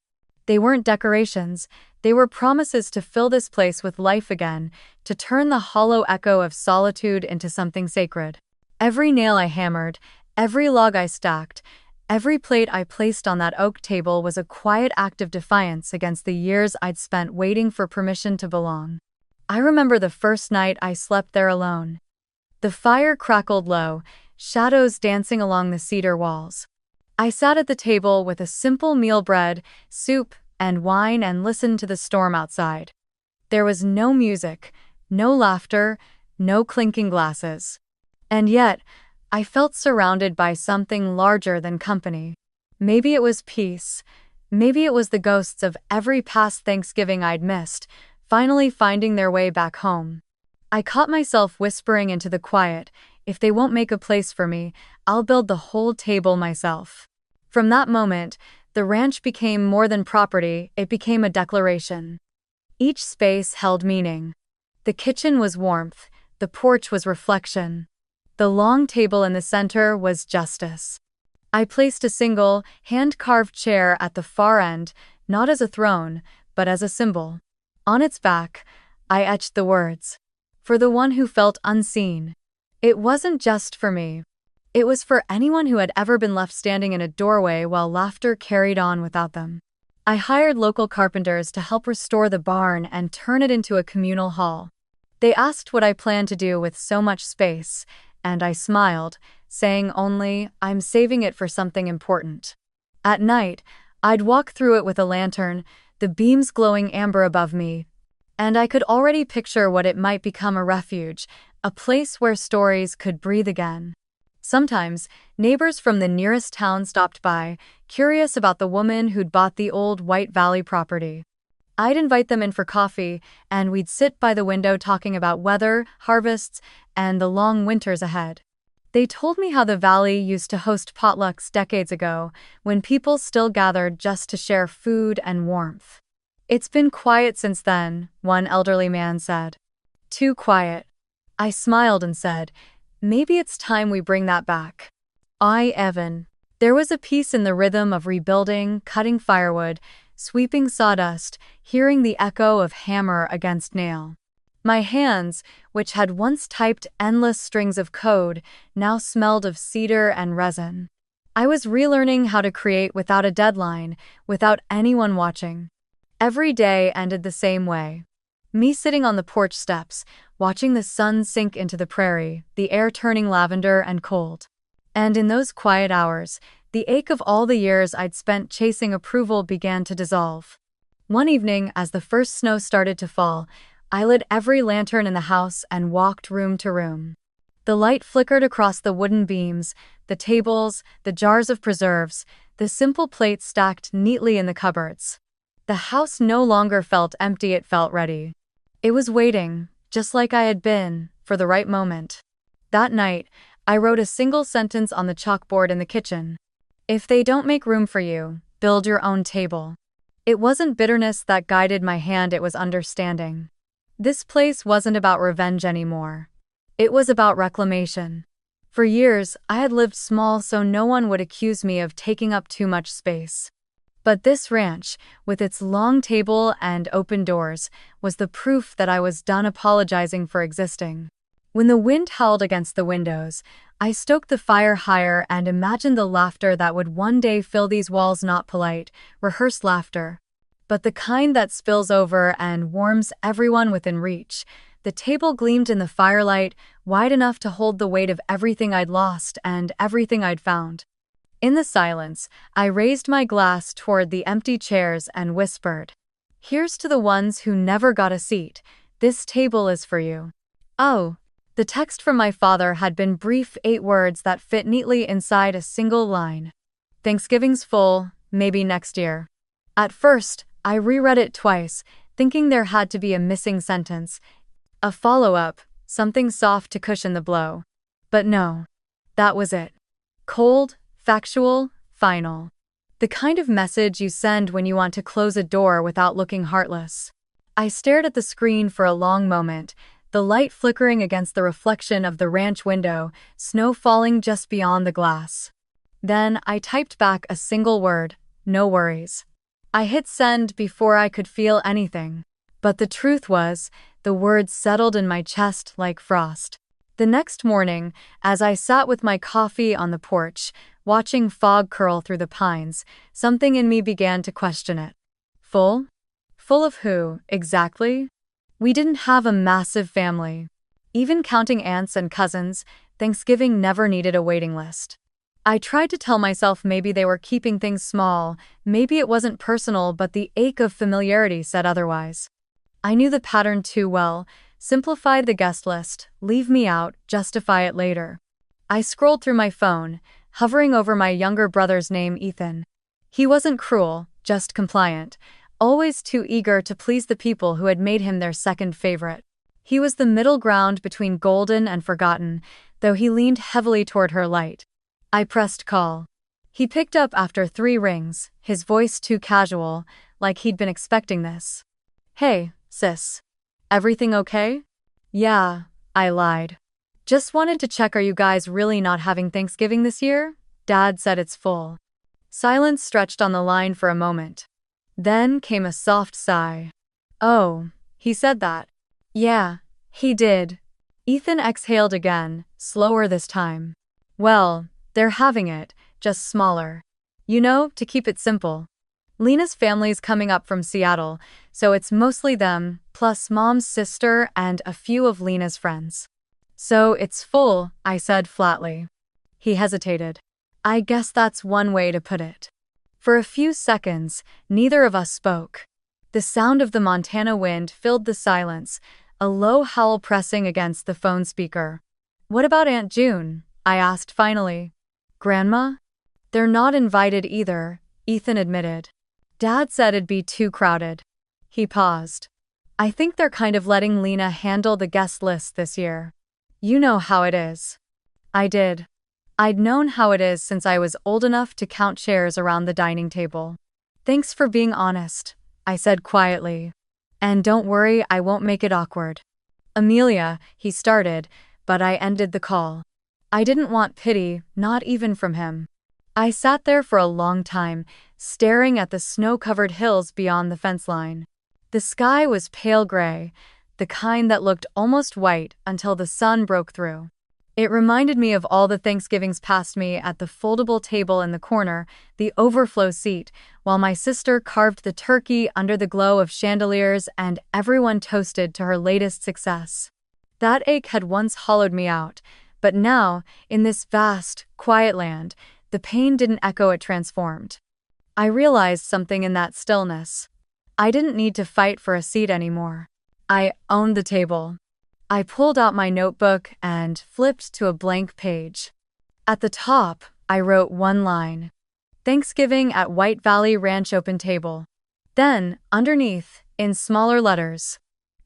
A: They weren't decorations, they were promises to fill this place with life again, to turn the hollow echo of solitude into something sacred. Every nail I hammered, every log I stacked, every plate I placed on that oak table was a quiet act of defiance against the years I'd spent waiting for permission to belong. I remember the first night I slept there alone. The fire crackled low, shadows dancing along the cedar walls. I sat at the table with a simple meal: bread, soup, and wine, and listened to the storm outside. There was no music, no laughter, no clinking glasses. And yet, I felt surrounded by something larger than company. Maybe it was peace. Maybe it was the ghosts of every past Thanksgiving I'd missed, finally finding their way back home. I caught myself whispering into the quiet, "If they won't make a place for me, I'll build the whole table myself." From that moment, the ranch became more than property, it became a declaration. Each space held meaning. The kitchen was warmth, the porch was reflection. The long table in the center was justice. I placed a single, hand-carved chair at the far end, not as a throne, but as a symbol. On its back, I etched the words, "For the one who felt unseen." It wasn't just for me. It was for anyone who had ever been left standing in a doorway while laughter carried on without them. I hired local carpenters to help restore the barn and turn it into a communal hall. They asked what I planned to do with so much space, and I smiled, saying only, "I'm saving it for something important." At night, I'd walk through it with a lantern, the beams glowing amber above me, and I could already picture what it might become: a refuge, a place where stories could breathe again. Sometimes, neighbors from the nearest town stopped by, curious about the woman who'd bought the old White Valley property. I'd invite them in for coffee, and we'd sit by the window talking about weather, harvests, and the long winters ahead. They told me how the valley used to host potlucks decades ago, when people still gathered just to share food and warmth. "It's been quiet since then," one elderly man said. "Too quiet." I smiled and said, "Maybe it's time we bring that back." Evan. There was a peace in the rhythm of rebuilding, cutting firewood, sweeping sawdust, hearing the echo of hammer against nail. My hands, which had once typed endless strings of code, now smelled of cedar and resin. I was relearning how to create without a deadline, without anyone watching. Every day ended the same way. Me sitting on the porch steps, watching the sun sink into the prairie, the air turning lavender and cold. And in those quiet hours, the ache of all the years I'd spent chasing approval began to dissolve. One evening, as the first snow started to fall, I lit every lantern in the house and walked room to room. The light flickered across the wooden beams, the tables, the jars of preserves, the simple plates stacked neatly in the cupboards. The house no longer felt empty, it felt ready. It was waiting, just like I had been, for the right moment. That night, I wrote a single sentence on the chalkboard in the kitchen. If they don't make room for you, build your own table. It wasn't bitterness that guided my hand, it was understanding. This place wasn't about revenge anymore. It was about reclamation. For years, I had lived small so no one would accuse me of taking up too much space. But this ranch, with its long table and open doors, was the proof that I was done apologizing for existing. When the wind howled against the windows, I stoked the fire higher and imagined the laughter that would one day fill these walls, not polite, rehearsed laughter, but the kind that spills over and warms everyone within reach. The table gleamed in the firelight, wide enough to hold the weight of everything I'd lost and everything I'd found. In the silence, I raised my glass toward the empty chairs and whispered, "Here's to the ones who never got a seat. This table is for you." Oh. The text from my father had been brief, 8 words that fit neatly inside a single line. "Thanksgiving's full, maybe next year." At first, I reread it twice, thinking there had to be a missing sentence, a follow-up, something soft to cushion the blow. But no. That was it. Cold, factual, final. The kind of message you send when you want to close a door without looking heartless. I stared at the screen for a long moment, the light flickering against the reflection of the ranch window, snow falling just beyond the glass. Then I typed back a single word, "No worries." I hit send before I could feel anything. But the truth was, the words settled in my chest like frost. The next morning, as I sat with my coffee on the porch, watching fog curl through the pines, something in me began to question it. Full? Full of who, exactly? We didn't have a massive family. Even counting aunts and cousins, Thanksgiving never needed a waiting list. I tried to tell myself maybe they were keeping things small, maybe it wasn't personal, but the ache of familiarity said otherwise. I knew the pattern too well: simplify the guest list, leave me out, justify it later. I scrolled through my phone, hovering over my younger brother's name, Ethan. He wasn't cruel, just compliant, always too eager to please the people who had made him their second favorite. He was the middle ground between golden and forgotten, though he leaned heavily toward her light. I pressed call. He picked up after 3 rings, his voice too casual, like he'd been expecting this. "Hey, sis. Everything okay?" "Yeah," I lied. "Just wanted to check, are you guys really not having Thanksgiving this year? Dad said it's full." Silence stretched on the line for a moment. Then came a soft sigh. "Oh, he said that." "Yeah, he did." Ethan exhaled again, slower this time. "Well, they're having it, just smaller. You know, to keep it simple. Lena's family's coming up from Seattle, so it's mostly them, plus Mom's sister and a few of Lena's friends. So it's full," I said flatly. He hesitated. "I guess that's one way to put it." For a few seconds, neither of us spoke. The sound of the Montana wind filled the silence, a low howl pressing against the phone speaker. "What about Aunt June?" I asked finally. "Grandma?" "They're not invited either," Ethan admitted. "Dad said it'd be too crowded." He paused. "I think they're kind of letting Lena handle the guest list this year. You know how it is." I did. I'd known how it is since I was old enough to count chairs around the dining table. "Thanks for being honest," I said quietly. "And don't worry, I won't make it awkward." "Amelia," he started, but I ended the call. I didn't want pity, not even from him. I sat there for a long time, staring at the snow-covered hills beyond the fence line. The sky was pale gray, the kind that looked almost white until the sun broke through. It reminded me of all the Thanksgivings past me at the foldable table in the corner, the overflow seat, while my sister carved the turkey under the glow of chandeliers and everyone toasted to her latest success. That ache had once hollowed me out, but now, in this vast, quiet land, the pain didn't echo, it transformed. I realized something in that stillness. I didn't need to fight for a seat anymore. I owned the table. I pulled out my notebook and flipped to a blank page. At the top, I wrote one line: Thanksgiving at White Valley Ranch Open Table. Then, underneath, in smaller letters,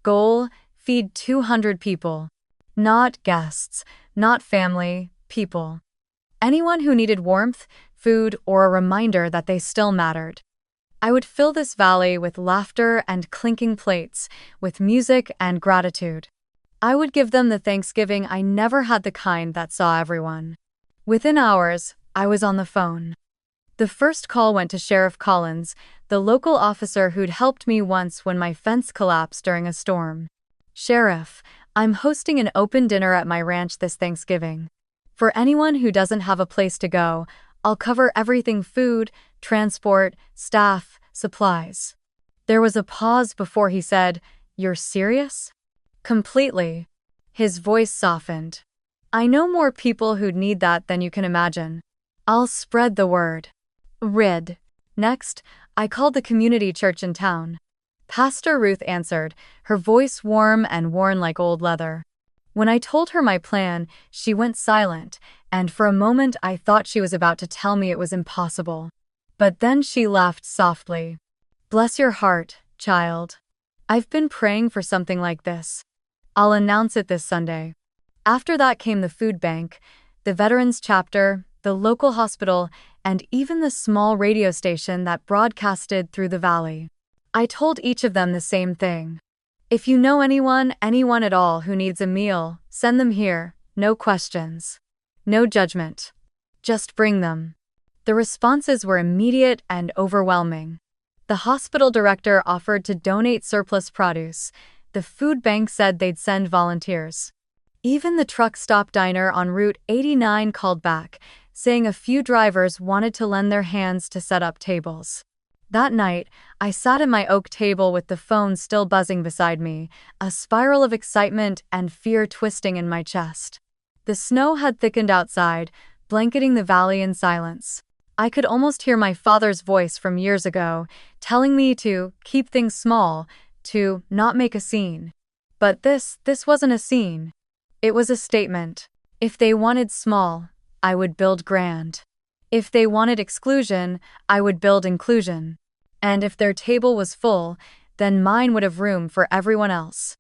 A: goal: feed 200 people. Not guests, not family, people. Anyone who needed warmth, food, or a reminder that they still mattered. I would fill this valley with laughter and clinking plates, with music and gratitude. I would give them the Thanksgiving I never had, the kind that saw everyone. Within hours, I was on the phone. The first call went to Sheriff Collins, the local officer who'd helped me once when my fence collapsed during a storm. Sheriff, I'm hosting an open dinner at my ranch this Thanksgiving. For anyone who doesn't have a place to go, I'll cover everything: food, transport, staff, supplies. There was a pause before he said, "You're serious?" Completely. His voice softened. I know more people who'd need that than you can imagine. I'll spread the word. Rid. Next, I called the community church in town. Pastor Ruth answered, her voice warm and worn like old leather. When I told her my plan, she went silent, and for a moment I thought she was about to tell me it was impossible. But then she laughed softly. Bless your heart, child. I've been praying for something like this. I'll announce it this Sunday. After that came the food bank, the veterans chapter, the local hospital, and even the small radio station that broadcasted through the valley. I told each of them the same thing. If you know anyone at all who needs a meal, send them here, no questions. No judgment. Just bring them. The responses were immediate and overwhelming. The hospital director offered to donate surplus produce. The food bank said they'd send volunteers. Even the truck stop diner on Route 89 called back, saying a few drivers wanted to lend their hands to set up tables. That night, I sat at my oak table with the phone still buzzing beside me, a spiral of excitement and fear twisting in my chest. The snow had thickened outside, blanketing the valley in silence. I could almost hear my father's voice from years ago, telling me to keep things small, to not make a scene. But this wasn't a scene. It was a statement. If they wanted small, I would build grand. If they wanted exclusion, I would build inclusion. And if their table was full, then mine would have room for everyone else.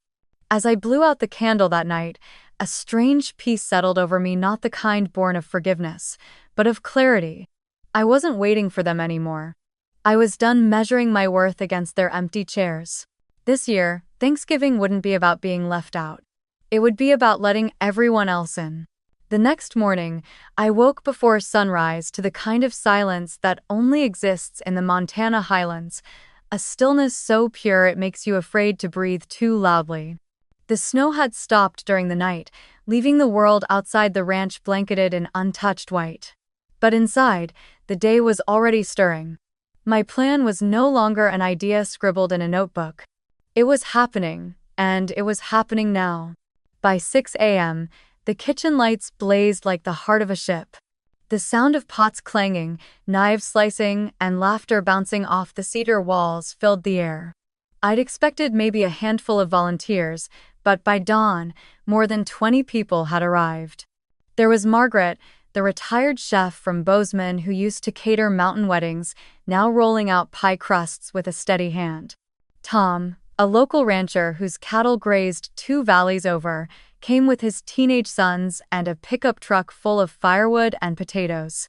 A: As I blew out the candle that night, a strange peace settled over me, not the kind born of forgiveness, but of clarity. I wasn't waiting for them anymore. I was done measuring my worth against their empty chairs. This year, Thanksgiving wouldn't be about being left out. It would be about letting everyone else in. The next morning, I woke before sunrise to the kind of silence that only exists in the Montana highlands, a stillness so pure it makes you afraid to breathe too loudly. The snow had stopped during the night, leaving the world outside the ranch blanketed in untouched white. But inside, the day was already stirring. My plan was no longer an idea scribbled in a notebook. It was happening, and it was happening now. By 6 a.m., the kitchen lights blazed like the heart of a ship. The sound of pots clanging, knives slicing, and laughter bouncing off the cedar walls filled the air. I'd expected maybe a handful of volunteers, but by dawn, more than 20 people had arrived. There was Margaret, the retired chef from Bozeman who used to cater mountain weddings, now rolling out pie crusts with a steady hand. Tom, a local rancher whose cattle grazed 2 valleys over, came with his teenage sons and a pickup truck full of firewood and potatoes.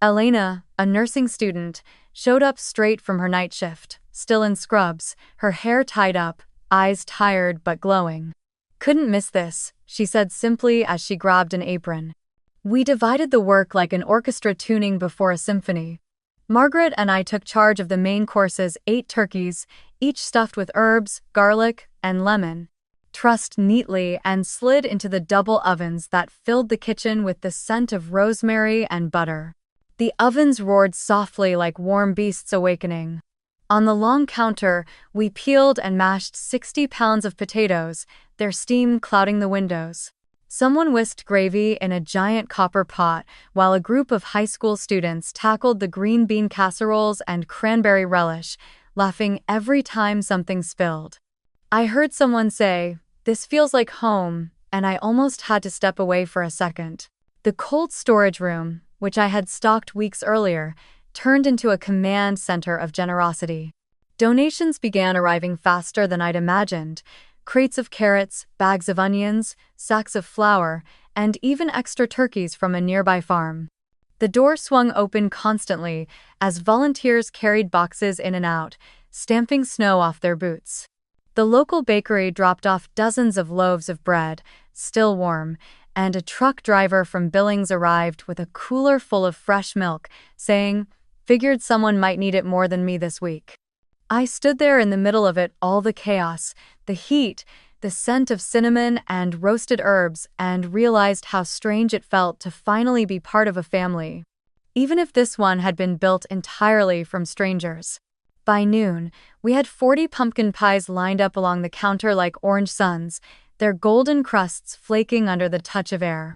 A: Elena, a nursing student, showed up straight from her night shift, still in scrubs, her hair tied up, eyes tired but glowing. "Couldn't miss this," she said simply as she grabbed an apron. We divided the work like an orchestra tuning before a symphony. Margaret and I took charge of the main courses, 8 turkeys, each stuffed with herbs, garlic, and lemon. trussed neatly and slid into the double ovens that filled the kitchen with the scent of rosemary and butter. The ovens roared softly like warm beasts awakening. On the long counter, we peeled and mashed 60 pounds of potatoes, their steam clouding the windows. Someone whisked gravy in a giant copper pot, while a group of high school students tackled the green bean casseroles and cranberry relish, laughing every time something spilled. I heard someone say, "This feels like home," and I almost had to step away for a second. The cold storage room, which I had stocked weeks earlier, turned into a command center of generosity. Donations began arriving faster than I'd imagined. Crates of carrots, bags of onions, sacks of flour, and even extra turkeys from a nearby farm. The door swung open constantly as volunteers carried boxes in and out, stamping snow off their boots. The local bakery dropped off dozens of loaves of bread, still warm, and a truck driver from Billings arrived with a cooler full of fresh milk, saying, "Figured someone might need it more than me this week." I stood there in the middle of it, all the chaos, the heat, the scent of cinnamon and roasted herbs, and realized how strange it felt to finally be part of a family, even if this one had been built entirely from strangers. By noon, we had 40 pumpkin pies lined up along the counter like orange suns, their golden crusts flaking under the touch of air.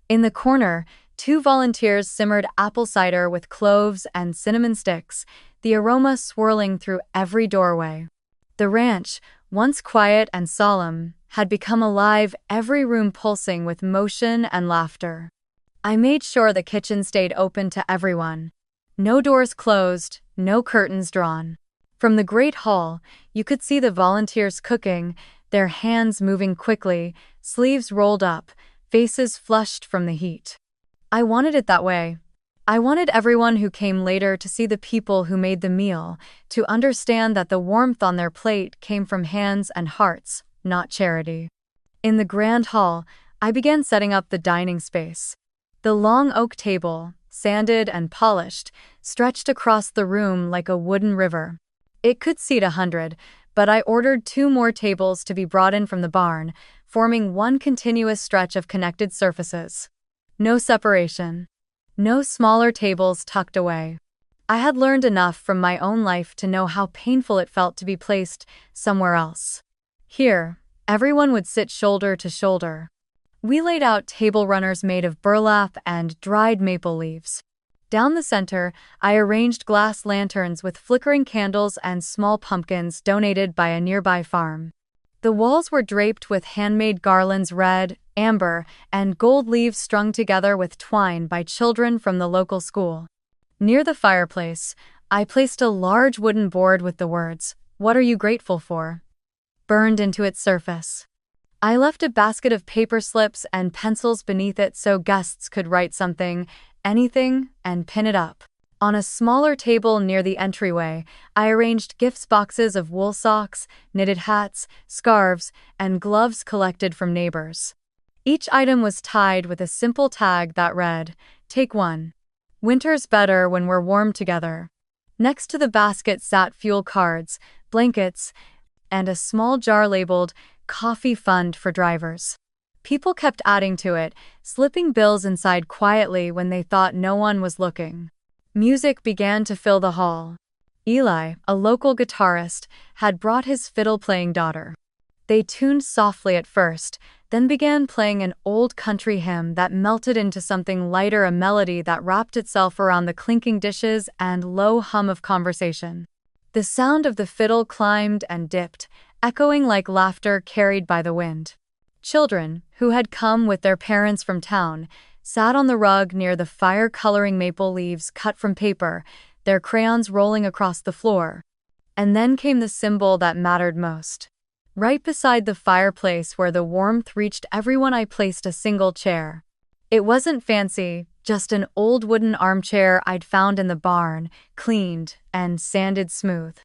A: In the corner, 2 volunteers simmered apple cider with cloves and cinnamon sticks, the aroma swirling through every doorway. The ranch, once quiet and solemn, had become alive, every room pulsing with motion and laughter. I made sure the kitchen stayed open to everyone. No doors closed, no curtains drawn. From the great hall, you could see the volunteers cooking, their hands moving quickly, sleeves rolled up, faces flushed from the heat. I wanted it that way. I wanted everyone who came later to see the people who made the meal, to understand that the warmth on their plate came from hands and hearts, not charity. In the grand hall, I began setting up the dining space. The long oak table, sanded and polished, stretched across the room like a wooden river. It could seat 100, but I ordered 2 more tables to be brought in from the barn, forming one continuous stretch of connected surfaces. No separation. No smaller tables tucked away. I had learned enough from my own life to know how painful it felt to be placed somewhere else. Here, everyone would sit shoulder to shoulder. We laid out table runners made of burlap and dried maple leaves. Down the center, I arranged glass lanterns with flickering candles and small pumpkins donated by a nearby farm. The walls were draped with handmade garlands, red, amber, and gold leaves strung together with twine by children from the local school. Near the fireplace, I placed a large wooden board with the words, "What are you grateful for?" burned into its surface. I left a basket of paper slips and pencils beneath it so guests could write something, anything, and pin it up. On a smaller table near the entryway, I arranged gifts boxes of wool socks, knitted hats, scarves, and gloves collected from neighbors. Each item was tied with a simple tag that read, "Take one. Winter's better when we're warm together." Next to the basket sat fuel cards, blankets, and a small jar labeled, "Coffee Fund for Drivers." People kept adding to it, slipping bills inside quietly when they thought no one was looking. Music began to fill the hall. Eli, a local guitarist, had brought his fiddle-playing daughter. They tuned softly at first, then began playing an old country hymn that melted into something lighter, a melody that wrapped itself around the clinking dishes and low hum of conversation. The sound of the fiddle climbed and dipped, echoing like laughter carried by the wind. Children, who had come with their parents from town, sat on the rug near the fire coloring maple leaves cut from paper, their crayons rolling across the floor. And then came the symbol that mattered most. Right beside the fireplace where the warmth reached everyone, I placed a single chair. It wasn't fancy, just an old wooden armchair I'd found in the barn, cleaned and sanded smooth.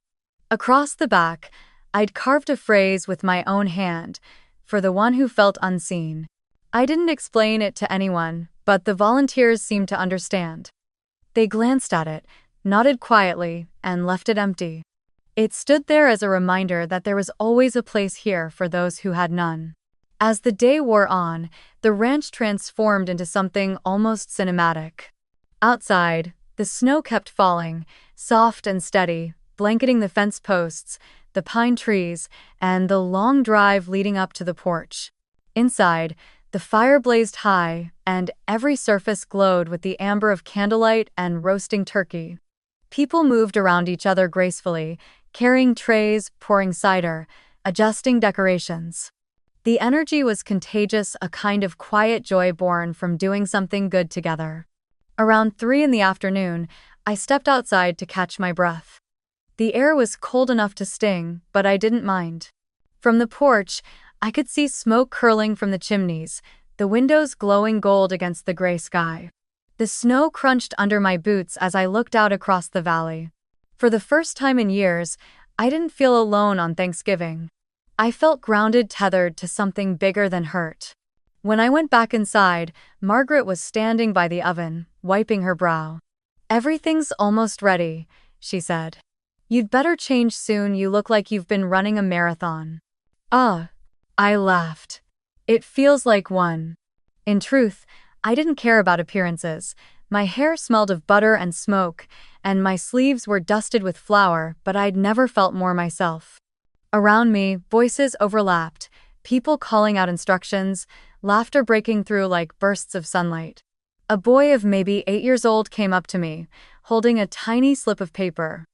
A: Across the back, I'd carved a phrase with my own hand, "For the one who felt unseen." I didn't explain it to anyone, but the volunteers seemed to understand. They glanced at it, nodded quietly, and left it empty. It stood there as a reminder that there was always a place here for those who had none. As the day wore on, the ranch transformed into something almost cinematic. Outside, the snow kept falling, soft and steady, blanketing the fence posts, the pine trees, and the long drive leading up to the porch. Inside, the fire blazed high, and every surface glowed with the amber of candlelight and roasting turkey. People moved around each other gracefully, carrying trays, pouring cider, adjusting decorations. The energy was contagious, a kind of quiet joy born from doing something good together. Around 3 in the afternoon, I stepped outside to catch my breath. The air was cold enough to sting, but I didn't mind. From the porch, I could see smoke curling from the chimneys, the windows glowing gold against the gray sky. The snow crunched under my boots as I looked out across the valley. For the first time in years, I didn't feel alone on Thanksgiving. I felt grounded, tethered to something bigger than hurt. When I went back inside, Margaret was standing by the oven, wiping her brow. "Everything's almost ready," she said. "You'd better change soon, you look like you've been running a marathon." I laughed. "It feels like one." In truth, I didn't care about appearances. My hair smelled of butter and smoke, and my sleeves were dusted with flour, but I'd never felt more myself. Around me, voices overlapped, people calling out instructions, laughter breaking through like bursts of sunlight. A boy of maybe 8 years old came up to me, holding a tiny slip of paper.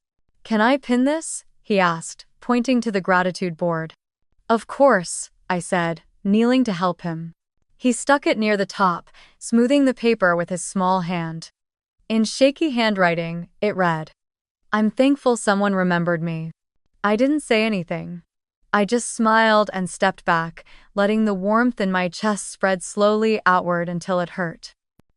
A: "Can I pin this?" he asked, pointing to the gratitude board. "Of course," I said, kneeling to help him. He stuck it near the top, smoothing the paper with his small hand. In shaky handwriting, it read, "I'm thankful someone remembered me." I didn't say anything. I just smiled and stepped back, letting the warmth in my chest spread slowly outward until it hurt.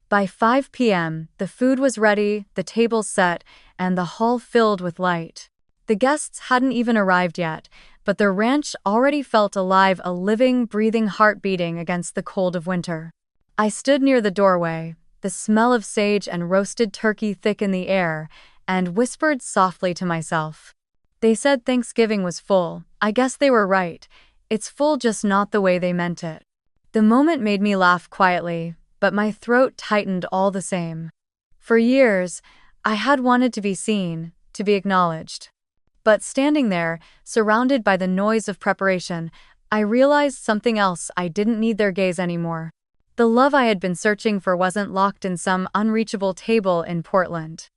A: By 5 p.m., the food was ready, the tables set, and the hall filled with light. The guests hadn't even arrived yet, but the ranch already felt alive, a living, breathing heart beating against the cold of winter. I stood near the doorway, the smell of sage and roasted turkey thick in the air, and whispered softly to myself. They said Thanksgiving was full. I guess they were right. It's full, just not the way they meant it. The moment made me laugh quietly, but my throat tightened all the same. For years, I had wanted to be seen, to be acknowledged. But standing there, surrounded by the noise of preparation, I realized something else. I didn't need their gaze anymore. The love I had been searching for wasn't locked in some unreachable table in Portland.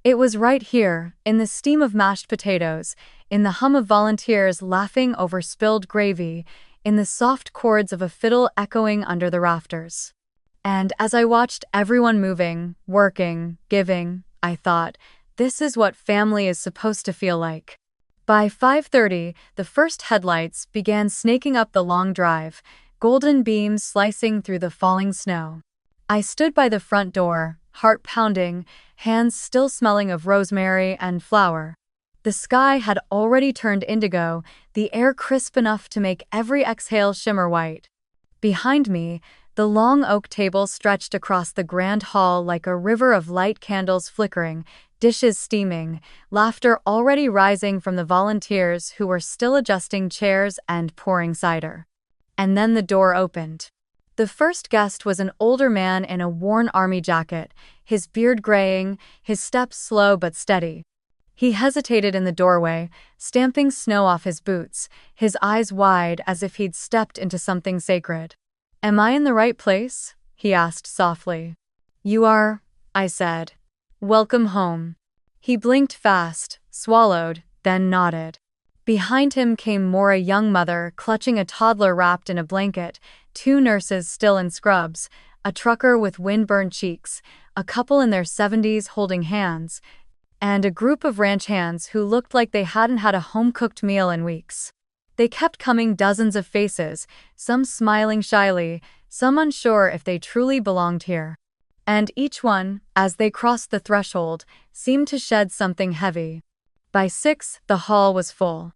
A: It was right here, in the steam of mashed potatoes, in the hum of volunteers laughing over spilled gravy, in the soft chords of a fiddle echoing under the rafters. And as I watched everyone moving, working, giving, I thought, this is what family is supposed to feel like. By 5:30, the first headlights began snaking up the long drive, golden beams slicing through the falling snow. I stood by the front door, heart pounding, hands still smelling of rosemary and flour. The sky had already turned indigo, the air crisp enough to make every exhale shimmer white. Behind me, the long oak table stretched across the grand hall like a river of light, candles flickering, dishes steaming, laughter already rising from the volunteers who were still adjusting chairs and pouring cider. And then the door opened. The first guest was an older man in a worn army jacket, his beard graying, his steps slow but steady. He hesitated in the doorway, stamping snow off his boots, his eyes wide as if he'd stepped into something sacred. "Am I in the right place?" he asked softly. "You are," I said. "Welcome home." He blinked fast, swallowed, then nodded. Behind him came Maura, a young mother clutching a toddler wrapped in a blanket, 2 nurses still in scrubs, a trucker with wind-burned cheeks, a couple in their 70s holding hands, and a group of ranch hands who looked like they hadn't had a home-cooked meal in weeks. They kept coming, dozens of faces, some smiling shyly, some unsure if they truly belonged here. And each one, as they crossed the threshold, seemed to shed something heavy. By 6, the hall was full.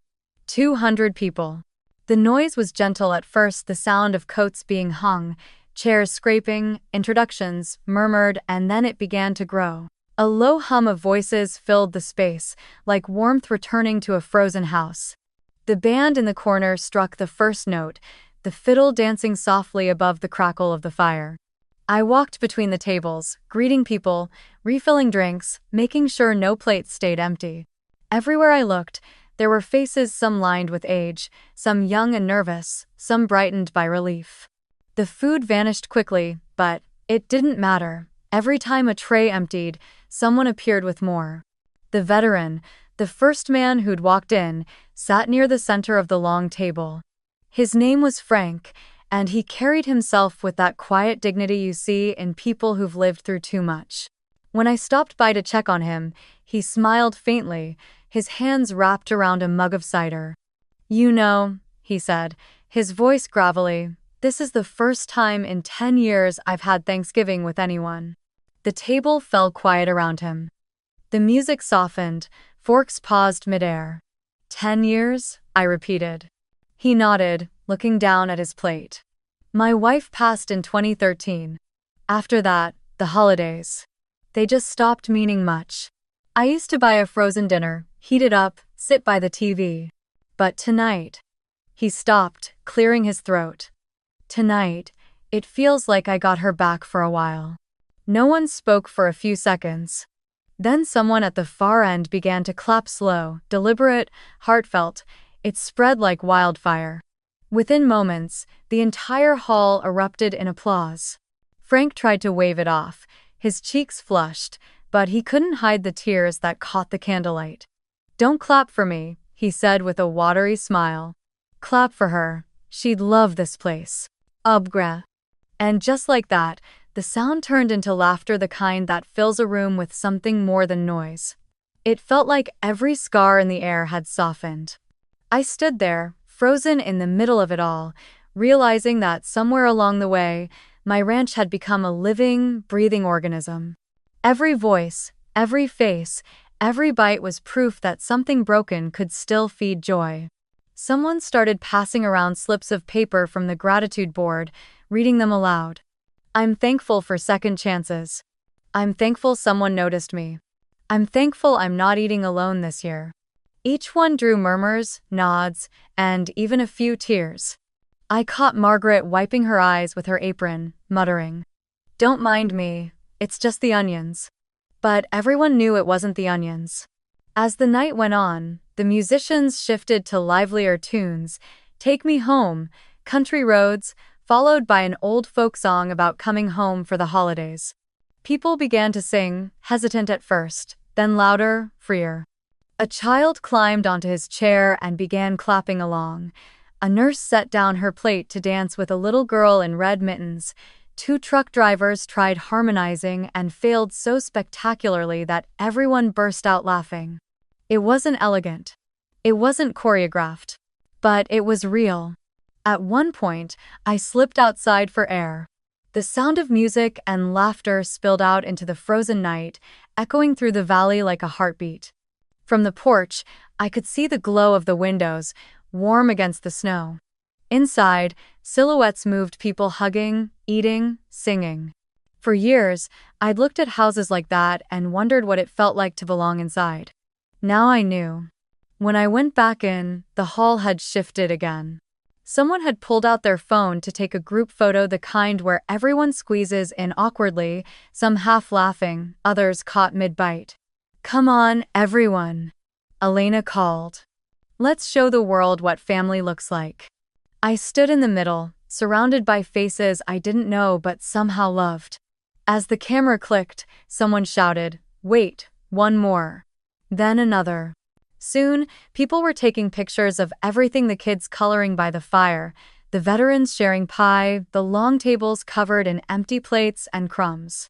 A: 200 people. The noise was gentle at first, the sound of coats being hung, chairs scraping, introductions murmured, and then it began to grow. A low hum of voices filled the space, like warmth returning to a frozen house. The band in the corner struck the first note, the fiddle dancing softly above the crackle of the fire. I walked between the tables, greeting people, refilling drinks, making sure no plates stayed empty. Everywhere I looked, there were faces, some lined with age, some young and nervous, some brightened by relief. The food vanished quickly, but it didn't matter. Every time a tray emptied, someone appeared with more. The veteran, the first man who'd walked in, sat near the center of the long table. His name was Frank, and he carried himself with that quiet dignity you see in people who've lived through too much. When I stopped by to check on him, he smiled faintly, his hands wrapped around a mug of cider. "You know," he said, his voice gravelly, "this is the first time in 10 years I've had Thanksgiving with anyone." The table fell quiet around him. The music softened, forks paused midair. 10 years? I repeated. He nodded, looking down at his plate. My wife passed in 2013. After that, the holidays. They just stopped meaning much. I used to buy a frozen dinner, heat it up, sit by the TV. But tonight. He stopped, clearing his throat. Tonight, it feels like I got her back for a while. No one spoke for a few seconds. Then someone at the far end began to clap slow, deliberate, heartfelt. It spread like wildfire. Within moments, the entire hall erupted in applause. Frank tried to wave it off, his cheeks flushed, but he couldn't hide the tears that caught the candlelight. "Don't clap for me," he said with a watery smile. "Clap for her. She'd love this place. Ubgra." And just like that, the sound turned into laughter, the kind that fills a room with something more than noise. It felt like every scar in the air had softened. I stood there, frozen in the middle of it all, realizing that somewhere along the way, my ranch had become a living, breathing organism. Every voice, every face, every bite was proof that something broken could still feed joy. Someone started passing around slips of paper from the gratitude board, reading them aloud. "I'm thankful for second chances. I'm thankful someone noticed me. I'm thankful I'm not eating alone this year." Each one drew murmurs, nods, and even a few tears. I caught Margaret wiping her eyes with her apron, muttering, "Don't mind me, it's just the onions." But everyone knew it wasn't the onions. As the night went on, the musicians shifted to livelier tunes, "Take Me Home," "Country Roads," followed by an old folk song about coming home for the holidays. People began to sing, hesitant at first, then louder, freer. A child climbed onto his chair and began clapping along. A nurse set down her plate to dance with a little girl in red mittens. 2 truck drivers tried harmonizing and failed so spectacularly that everyone burst out laughing. It wasn't elegant. It wasn't choreographed. But it was real. At one point, I slipped outside for air. The sound of music and laughter spilled out into the frozen night, echoing through the valley like a heartbeat. From the porch, I could see the glow of the windows, warm against the snow. Inside, silhouettes moved, people hugging, eating, singing. For years, I'd looked at houses like that and wondered what it felt like to belong inside. Now I knew. When I went back in, the hall had shifted again. Someone had pulled out their phone to take a group photo, the kind where everyone squeezes in awkwardly, some half laughing, others caught mid-bite. "Come on, everyone," Elena called. "Let's show the world what family looks like." I stood in the middle, surrounded by faces I didn't know but somehow loved. As the camera clicked, someone shouted, "Wait, one more." Then another. Soon, people were taking pictures of everything, the kids coloring by the fire, the veterans sharing pie, the long tables covered in empty plates and crumbs.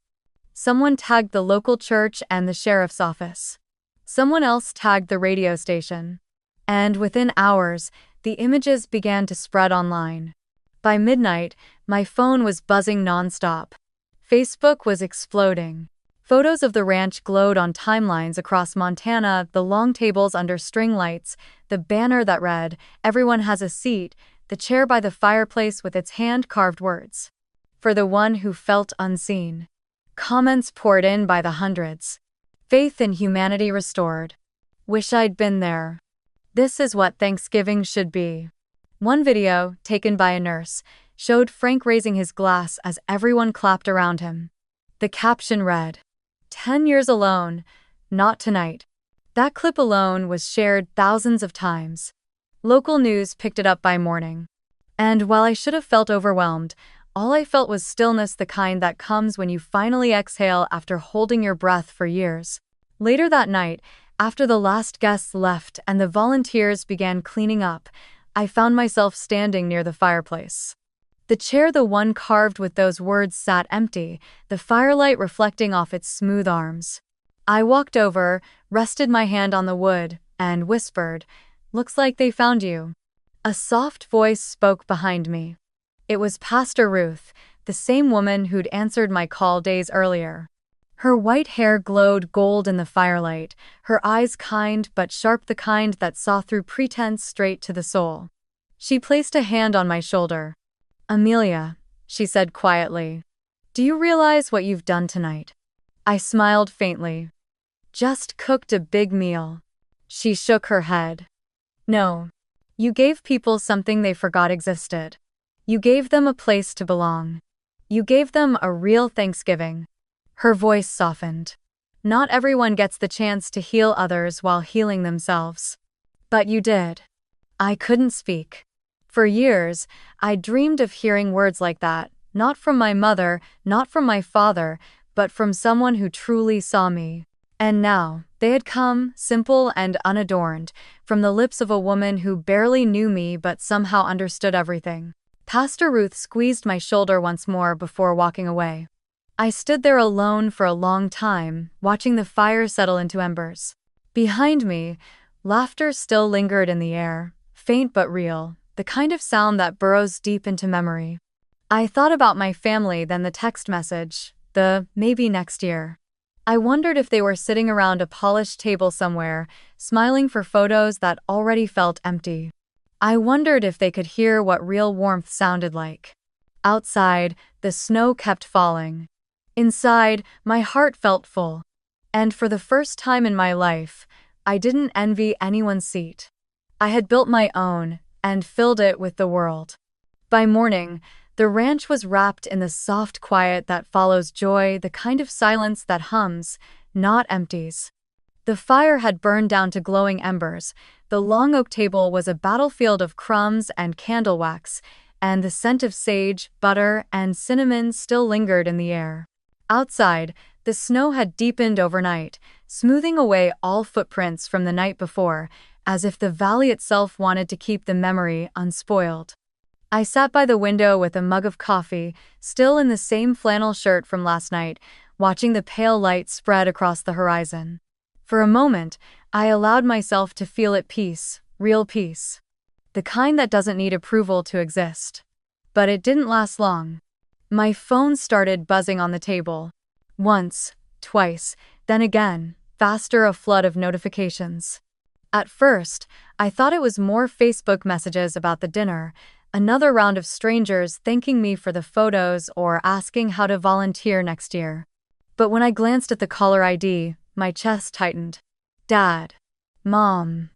A: Someone tagged the local church and the sheriff's office. Someone else tagged the radio station. And within hours, the images began to spread online. By midnight, my phone was buzzing nonstop. Facebook was exploding. Photos of the ranch glowed on timelines across Montana, the long tables under string lights, the banner that read, "Everyone has a seat," the chair by the fireplace with its hand-carved words, "For the one who felt unseen." Comments poured in by the hundreds. Faith in humanity restored. Wish I'd been there. This is what Thanksgiving should be. One video, taken by a nurse, showed Frank raising his glass as everyone clapped around him. The caption read, "10 years alone, not tonight." That clip alone was shared thousands of times. Local news picked it up by morning. And while I should have felt overwhelmed, all I felt was stillness, the kind that comes when you finally exhale after holding your breath for years. Later that night, after the last guests left and the volunteers began cleaning up, I found myself standing near the fireplace. The chair, the one carved with those words, sat empty, the firelight reflecting off its smooth arms. I walked over, rested my hand on the wood, and whispered, "Looks like they found you." A soft voice spoke behind me. It was Pastor Ruth, the same woman who'd answered my call days earlier. Her white hair glowed gold in the firelight, her eyes kind but sharp, the kind that saw through pretense straight to the soul. She placed a hand on my shoulder. "Amelia," she said quietly, "do you realize what you've done tonight?" I smiled faintly. "Just cooked a big meal." She shook her head. "No. You gave people something they forgot existed. You gave them a place to belong. You gave them a real Thanksgiving." Her voice softened. "Not everyone gets the chance to heal others while healing themselves. But you did." I couldn't speak. For years, I dreamed of hearing words like that, not from my mother, not from my father, but from someone who truly saw me. And now, they had come, simple and unadorned, from the lips of a woman who barely knew me but somehow understood everything. Pastor Ruth squeezed my shoulder once more before walking away. I stood there alone for a long time, watching the fire settle into embers. Behind me, laughter still lingered in the air, faint but real, the kind of sound that burrows deep into memory. I thought about my family, then the text message, the "maybe next year." I wondered if they were sitting around a polished table somewhere, smiling for photos that already felt empty. I wondered if they could hear what real warmth sounded like. Outside, the snow kept falling. Inside, my heart felt full. And for the first time in my life, I didn't envy anyone's seat. I had built my own, and filled it with the world. By morning, the ranch was wrapped in the soft quiet that follows joy, the kind of silence that hums, not empties. The fire had burned down to glowing embers, the long oak table was a battlefield of crumbs and candle wax, and the scent of sage, butter, and cinnamon still lingered in the air. Outside, the snow had deepened overnight, smoothing away all footprints from the night before, as if the valley itself wanted to keep the memory unspoiled. I sat by the window with a mug of coffee, still in the same flannel shirt from last night, watching the pale light spread across the horizon. For a moment, I allowed myself to feel at peace, real peace. The kind that doesn't need approval to exist. But it didn't last long. My phone started buzzing on the table. Once, twice, then again, faster, a flood of notifications. At first, I thought it was more Facebook messages about the dinner, another round of strangers thanking me for the photos or asking how to volunteer next year. But when I glanced at the caller ID, my chest tightened. Dad. Mom.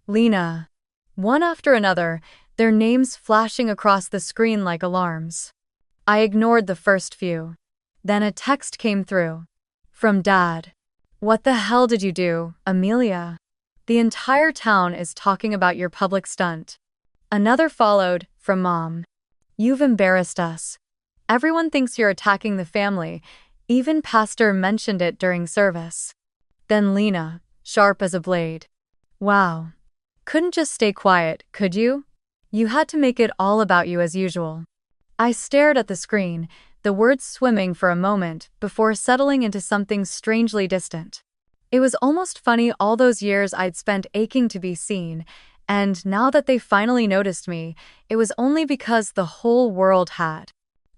A: Lena. One after another, their names flashing across the screen like alarms. I ignored the first few. Then a text came through. From Dad. "What the hell did you do, Amelia? The entire town is talking about your public stunt." Another followed, from Mom. "You've embarrassed us. Everyone thinks you're attacking the family. Even Pastor mentioned it during service." Then Lena, sharp as a blade. "Wow. Couldn't just stay quiet, could you? You had to make it all about you as usual." I stared at the screen, the words swimming for a moment before settling into something strangely distant. It was almost funny, all those years I'd spent aching to be seen, and now that they finally noticed me, it was only because the whole world had.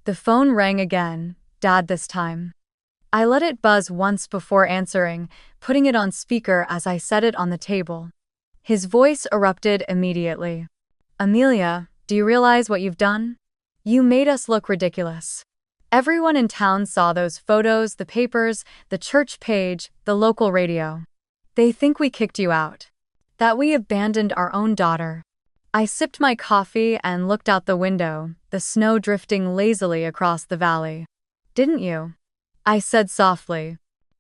A: The phone rang again, Dad this time. I let it buzz once before answering, putting it on speaker as I set it on the table. His voice erupted immediately. "Amelia, do you realize what you've done? You made us look ridiculous. Everyone in town saw those photos, the papers, the church page, the local radio. They think we kicked you out. That we abandoned our own daughter. I sipped my coffee and looked out the window, the snow drifting lazily across the valley. Didn't you? I said softly.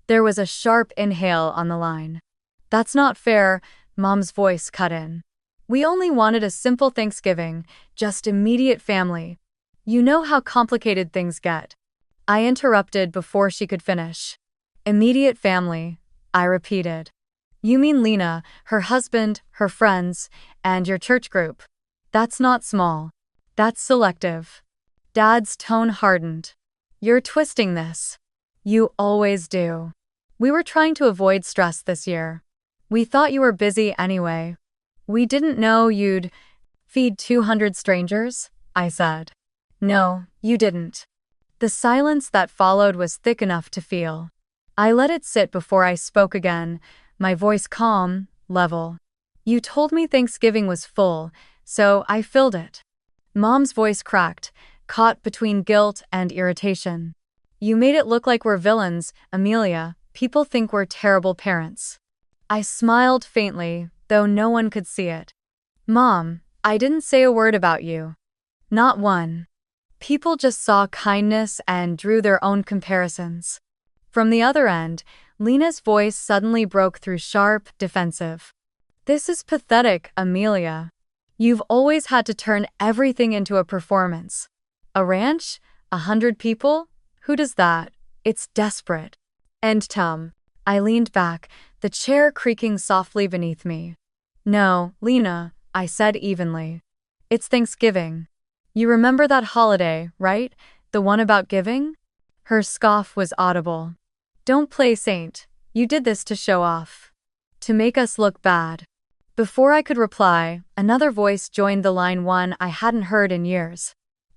A: There was a sharp inhale on the line. That's not fair, Mom's voice cut in. We only wanted a simple Thanksgiving, just immediate family. You know how complicated things get. I interrupted before she could finish. Immediate family, I repeated. You mean Lena, her husband, her friends, and your church group. That's not small. That's selective. Dad's tone hardened. You're twisting this. You always do. We were trying to avoid stress this year. We thought you were busy anyway. We didn't know you'd feed 200 strangers, I said. No, you didn't. The silence that followed was thick enough to feel. I let it sit before I spoke again, my voice calm, level. You told me Thanksgiving was full, so I filled it. Mom's voice cracked, caught between guilt and irritation. You made it look like we're villains, Amelia. People think we're terrible parents. I smiled faintly, though no one could see it. Mom, I didn't say a word about you. Not one. People just saw kindness and drew their own comparisons. From the other end, Lena's voice suddenly broke through sharp, defensive. This is pathetic, Amelia. You've always had to turn everything into a performance. A ranch? 100 people? Who does that? It's desperate. And Tom. I leaned back, the chair creaking softly beneath me. No, Lena, I said evenly. It's Thanksgiving. You remember that holiday, right? The one about giving? Her scoff was audible. Don't play saint. You did this to show off. To make us look bad. Before I could reply, another voice joined the line, one I hadn't heard in years.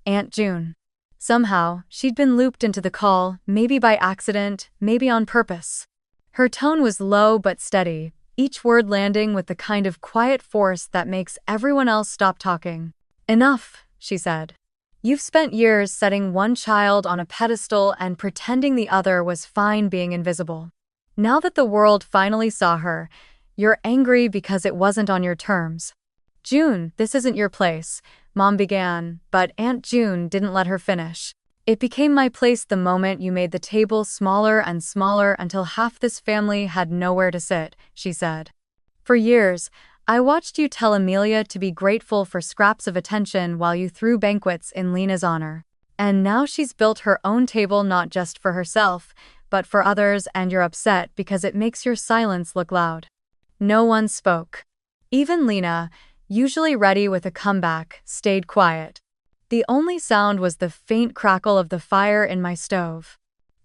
A: Aunt June. Somehow, she'd been looped into the call, maybe by accident, maybe on purpose. Her tone was low but steady, each word landing with the kind of quiet force that makes everyone else stop talking. Enough, she said. You've spent years setting one child on a pedestal and pretending the other was fine being invisible. Now that the world finally saw her, you're angry because it wasn't on your terms. June, this isn't your place, Mom began, but Aunt June didn't let her finish. It became my place the moment you made the table smaller and smaller until half this family had nowhere to sit, she said. For years, I watched you tell Amelia to be grateful for scraps of attention while you threw banquets in Lena's honor. And now she's built her own table not just for herself, but for others, and you're upset because it makes your silence look loud. No one spoke. Even Lena, usually ready with a comeback, stayed quiet. The only sound was the faint crackle of the fire in my stove.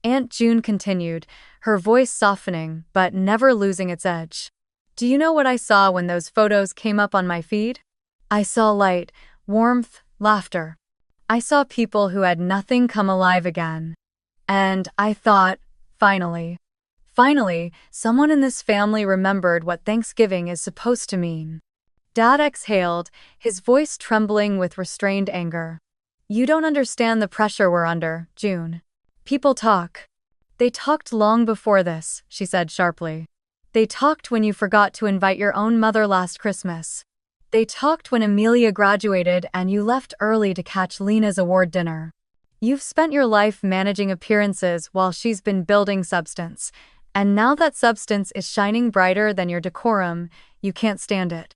A: Aunt June continued, her voice softening but never losing its edge. Do you know what I saw when those photos came up on my feed? I saw light, warmth, laughter. I saw people who had nothing come alive again. And I thought, finally, someone in this family remembered what Thanksgiving is supposed to mean. Dad exhaled, his voice trembling with restrained anger. You don't understand the pressure we're under, June. People talk. They talked long before this, she said sharply. They talked when you forgot to invite your own mother last Christmas. They talked when Amelia graduated and you left early to catch Lena's award dinner. You've spent your life managing appearances while she's been building substance. And now that substance is shining brighter than your decorum, you can't stand it.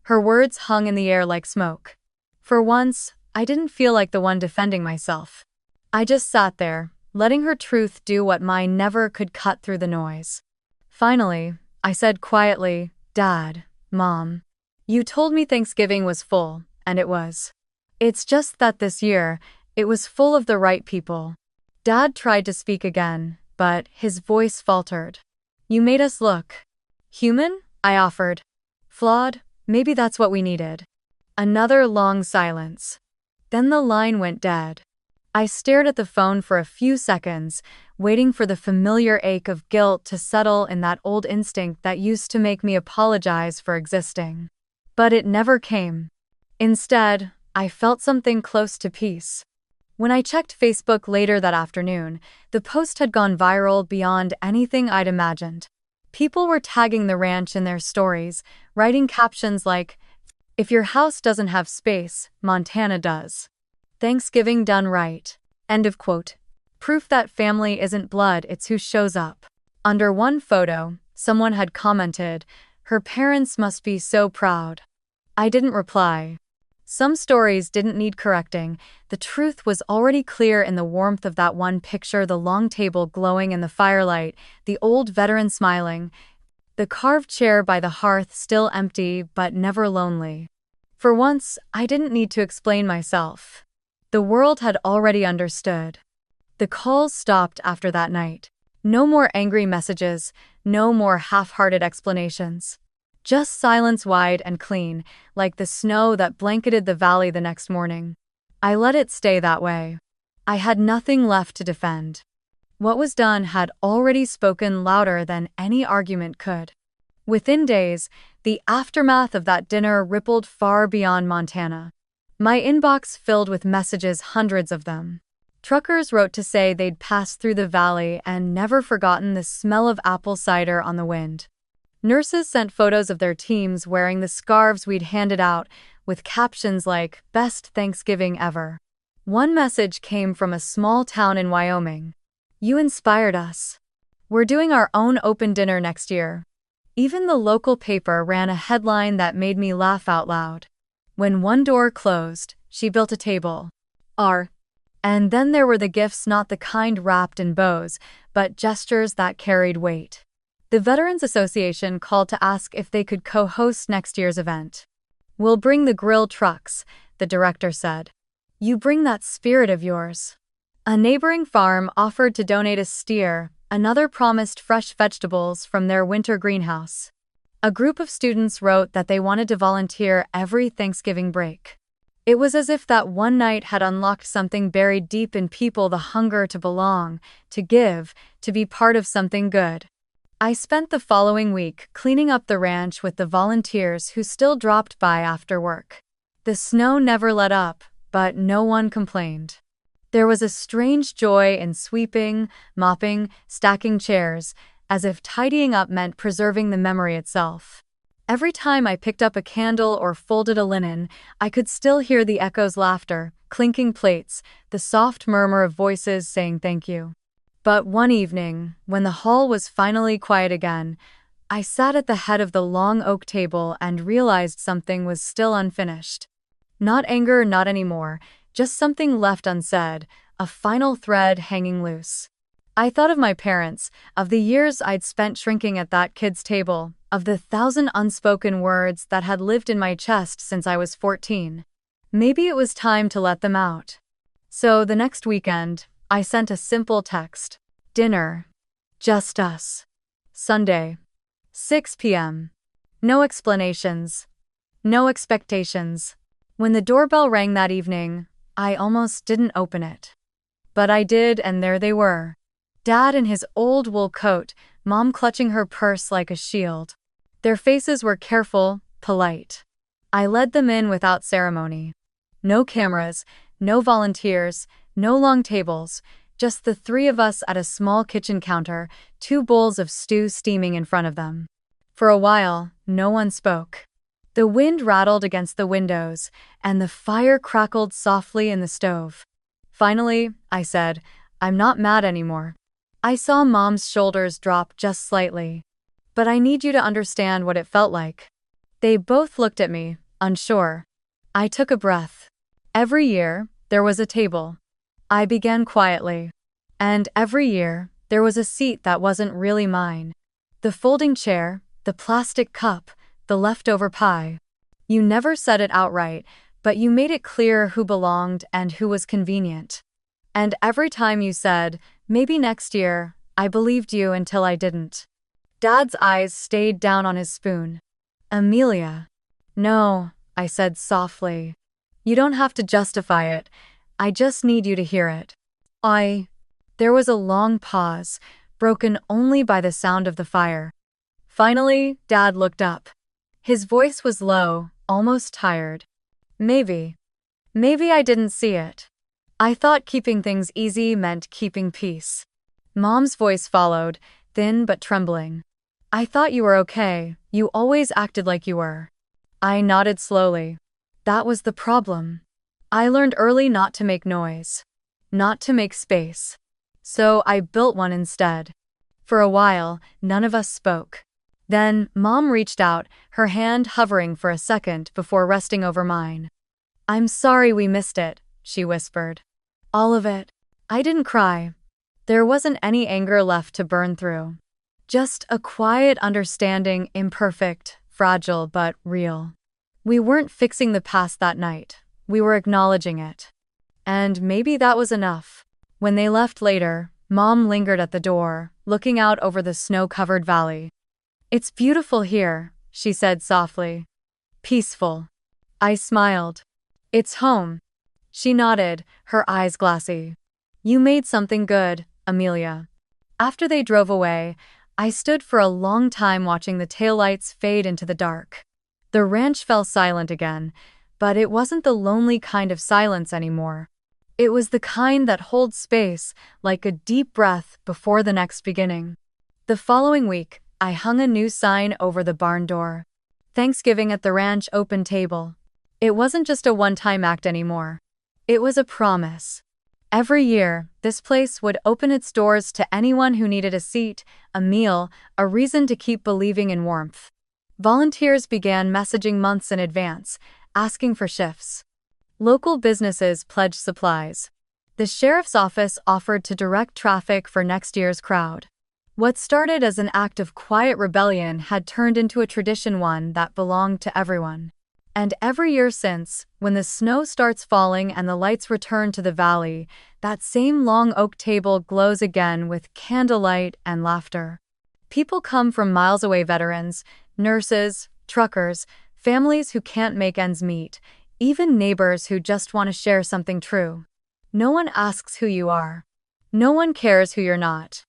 A: Her words hung in the air like smoke. For once, I didn't feel like the one defending myself. I just sat there, letting her truth do what mine never could cut through the noise. Finally, I said quietly, Dad, Mom, you told me Thanksgiving was full, and it was. It's just that this year, it was full of the right people. Dad tried to speak again, but his voice faltered. You made us look human, I offered. Flawed, maybe that's what we needed. Another long silence. Then the line went dead. I stared at the phone for a few seconds, waiting for the familiar ache of guilt to settle in that old instinct that used to make me apologize for existing. But it never came. Instead, I felt something close to peace. When I checked Facebook later that afternoon, the post had gone viral beyond anything I'd imagined. People were tagging the ranch in their stories, writing captions like, "If your house doesn't have space, Montana does. Thanksgiving done right." End of quote. Proof that family isn't blood, it's who shows up. Under one photo, someone had commented, "Her parents must be so proud." I didn't reply. Some stories didn't need correcting. The truth was already clear in the warmth of that one picture: the long table glowing in the firelight, the old veteran smiling, the carved chair by the hearth still empty but never lonely. For once, I didn't need to explain myself. The world had already understood. The calls stopped after that night. No more angry messages, no more half-hearted explanations. Just silence, wide and clean, like the snow that blanketed the valley the next morning. I let it stay that way. I had nothing left to defend. What was done had already spoken louder than any argument could. Within days, the aftermath of that dinner rippled far beyond Montana. My inbox filled with messages, hundreds of them. Truckers wrote to say they'd passed through the valley and never forgotten the smell of apple cider on the wind. Nurses sent photos of their teams wearing the scarves we'd handed out, with captions like, "Best Thanksgiving ever." One message came from a small town in Wyoming. "You inspired us. We're doing our own open dinner next year." Even the local paper ran a headline that made me laugh out loud. "When one door closed, she built a table." And then there were the gifts, not the kind wrapped in bows, but gestures that carried weight. The Veterans Association called to ask if they could co-host next year's event. "We'll bring the grill trucks," the director said. "You bring that spirit of yours." A neighboring farm offered to donate a steer, another promised fresh vegetables from their winter greenhouse. A group of students wrote that they wanted to volunteer every Thanksgiving break. It was as if that one night had unlocked something buried deep in people: the hunger to belong, to give, to be part of something good. I spent the following week cleaning up the ranch with the volunteers who still dropped by after work. The snow never let up, but no one complained. There was a strange joy in sweeping, mopping, stacking chairs, as if tidying up meant preserving the memory itself. Every time I picked up a candle or folded a linen, I could still hear the echoes: laughter, clinking plates, the soft murmur of voices saying thank you. But one evening, when the hall was finally quiet again, I sat at the head of the long oak table and realized something was still unfinished. Not anger, not anymore, just something left unsaid, a final thread hanging loose. I thought of my parents, of the years I'd spent shrinking at that kid's table, of the 1,000 unspoken words that had lived in my chest since I was 14. Maybe it was time to let them out. So the next weekend, I sent a simple text. "Dinner. Just us. Sunday. 6 p.m. No explanations. No expectations." When the doorbell rang that evening, I almost didn't open it. But I did, and there they were. Dad in his old wool coat, Mom clutching her purse like a shield. Their faces were careful, polite. I led them in without ceremony. No cameras, no volunteers, no long tables, just the three of us at a small kitchen counter, 2 bowls of stew steaming in front of them. For a while, no one spoke. The wind rattled against the windows, and the fire crackled softly in the stove. Finally, I said, "I'm not mad anymore." I saw Mom's shoulders drop just slightly. "But I need you to understand what it felt like." They both looked at me, unsure. I took a breath. Every year, there was a table. I began quietly. And every year, there was a seat that wasn't really mine. The folding chair, the plastic cup, the leftover pie. You never said it outright, but you made it clear who belonged and who was convenient. And every time you said, "Maybe next year," I believed you until I didn't. Dad's eyes stayed down on his spoon. "Amelia." "No," I said softly. "You don't have to justify it. I just need you to hear it." There was a long pause, broken only by the sound of the fire. Finally, Dad looked up. His voice was low, almost tired. Maybe I didn't see it. I thought keeping things easy meant keeping peace. Mom's voice followed, thin but trembling. I thought you were okay. You always acted like you were. I nodded slowly. That was the problem. I learned early not to make noise. Not to make space. So I built one instead. For a while, none of us spoke. Then, Mom reached out, her hand hovering for a second before resting over mine. I'm sorry we missed it, she whispered. All of it. I didn't cry. There wasn't any anger left to burn through. Just a quiet understanding, imperfect, fragile, but real. We weren't fixing the past that night. We were acknowledging it. And maybe that was enough. When they left later, Mom lingered at the door, looking out over the snow-covered valley. It's beautiful here, she said softly. Peaceful. I smiled. It's home. She nodded, her eyes glassy. You made something good, Amelia. After they drove away, I stood for a long time watching the taillights fade into the dark. The ranch fell silent again, but it wasn't the lonely kind of silence anymore. It was the kind that holds space, like a deep breath before the next beginning. The following week, I hung a new sign over the barn door. Thanksgiving at the ranch open table. It wasn't just a one-time act anymore. It was a promise. Every year, this place would open its doors to anyone who needed a seat, a meal, a reason to keep believing in warmth. Volunteers began messaging months in advance, asking for shifts. Local businesses pledged supplies. The sheriff's office offered to direct traffic for next year's crowd. What started as an act of quiet rebellion had turned into a tradition, one that belonged to everyone. And every year since, when the snow starts falling and the lights return to the valley, that same long oak table glows again with candlelight and laughter. People come from miles away, veterans, nurses, truckers, families who can't make ends meet, even neighbors who just want to share something true. No one asks who you are. No one cares who you're not.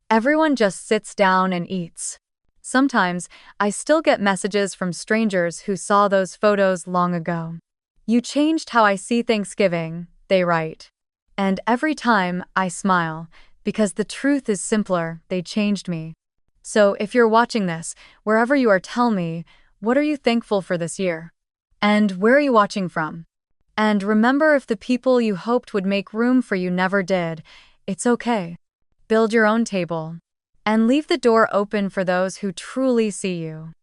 A: Everyone just sits down and eats. Sometimes, I still get messages from strangers who saw those photos long ago. You changed how I see Thanksgiving, they write. And every time, I smile, because the truth is simpler, they changed me. So if you're watching this, wherever you are, tell me, what are you thankful for this year? And where are you watching from? And remember, if the people you hoped would make room for you never did, it's okay. Build your own table. And leave the door open for those who truly see you.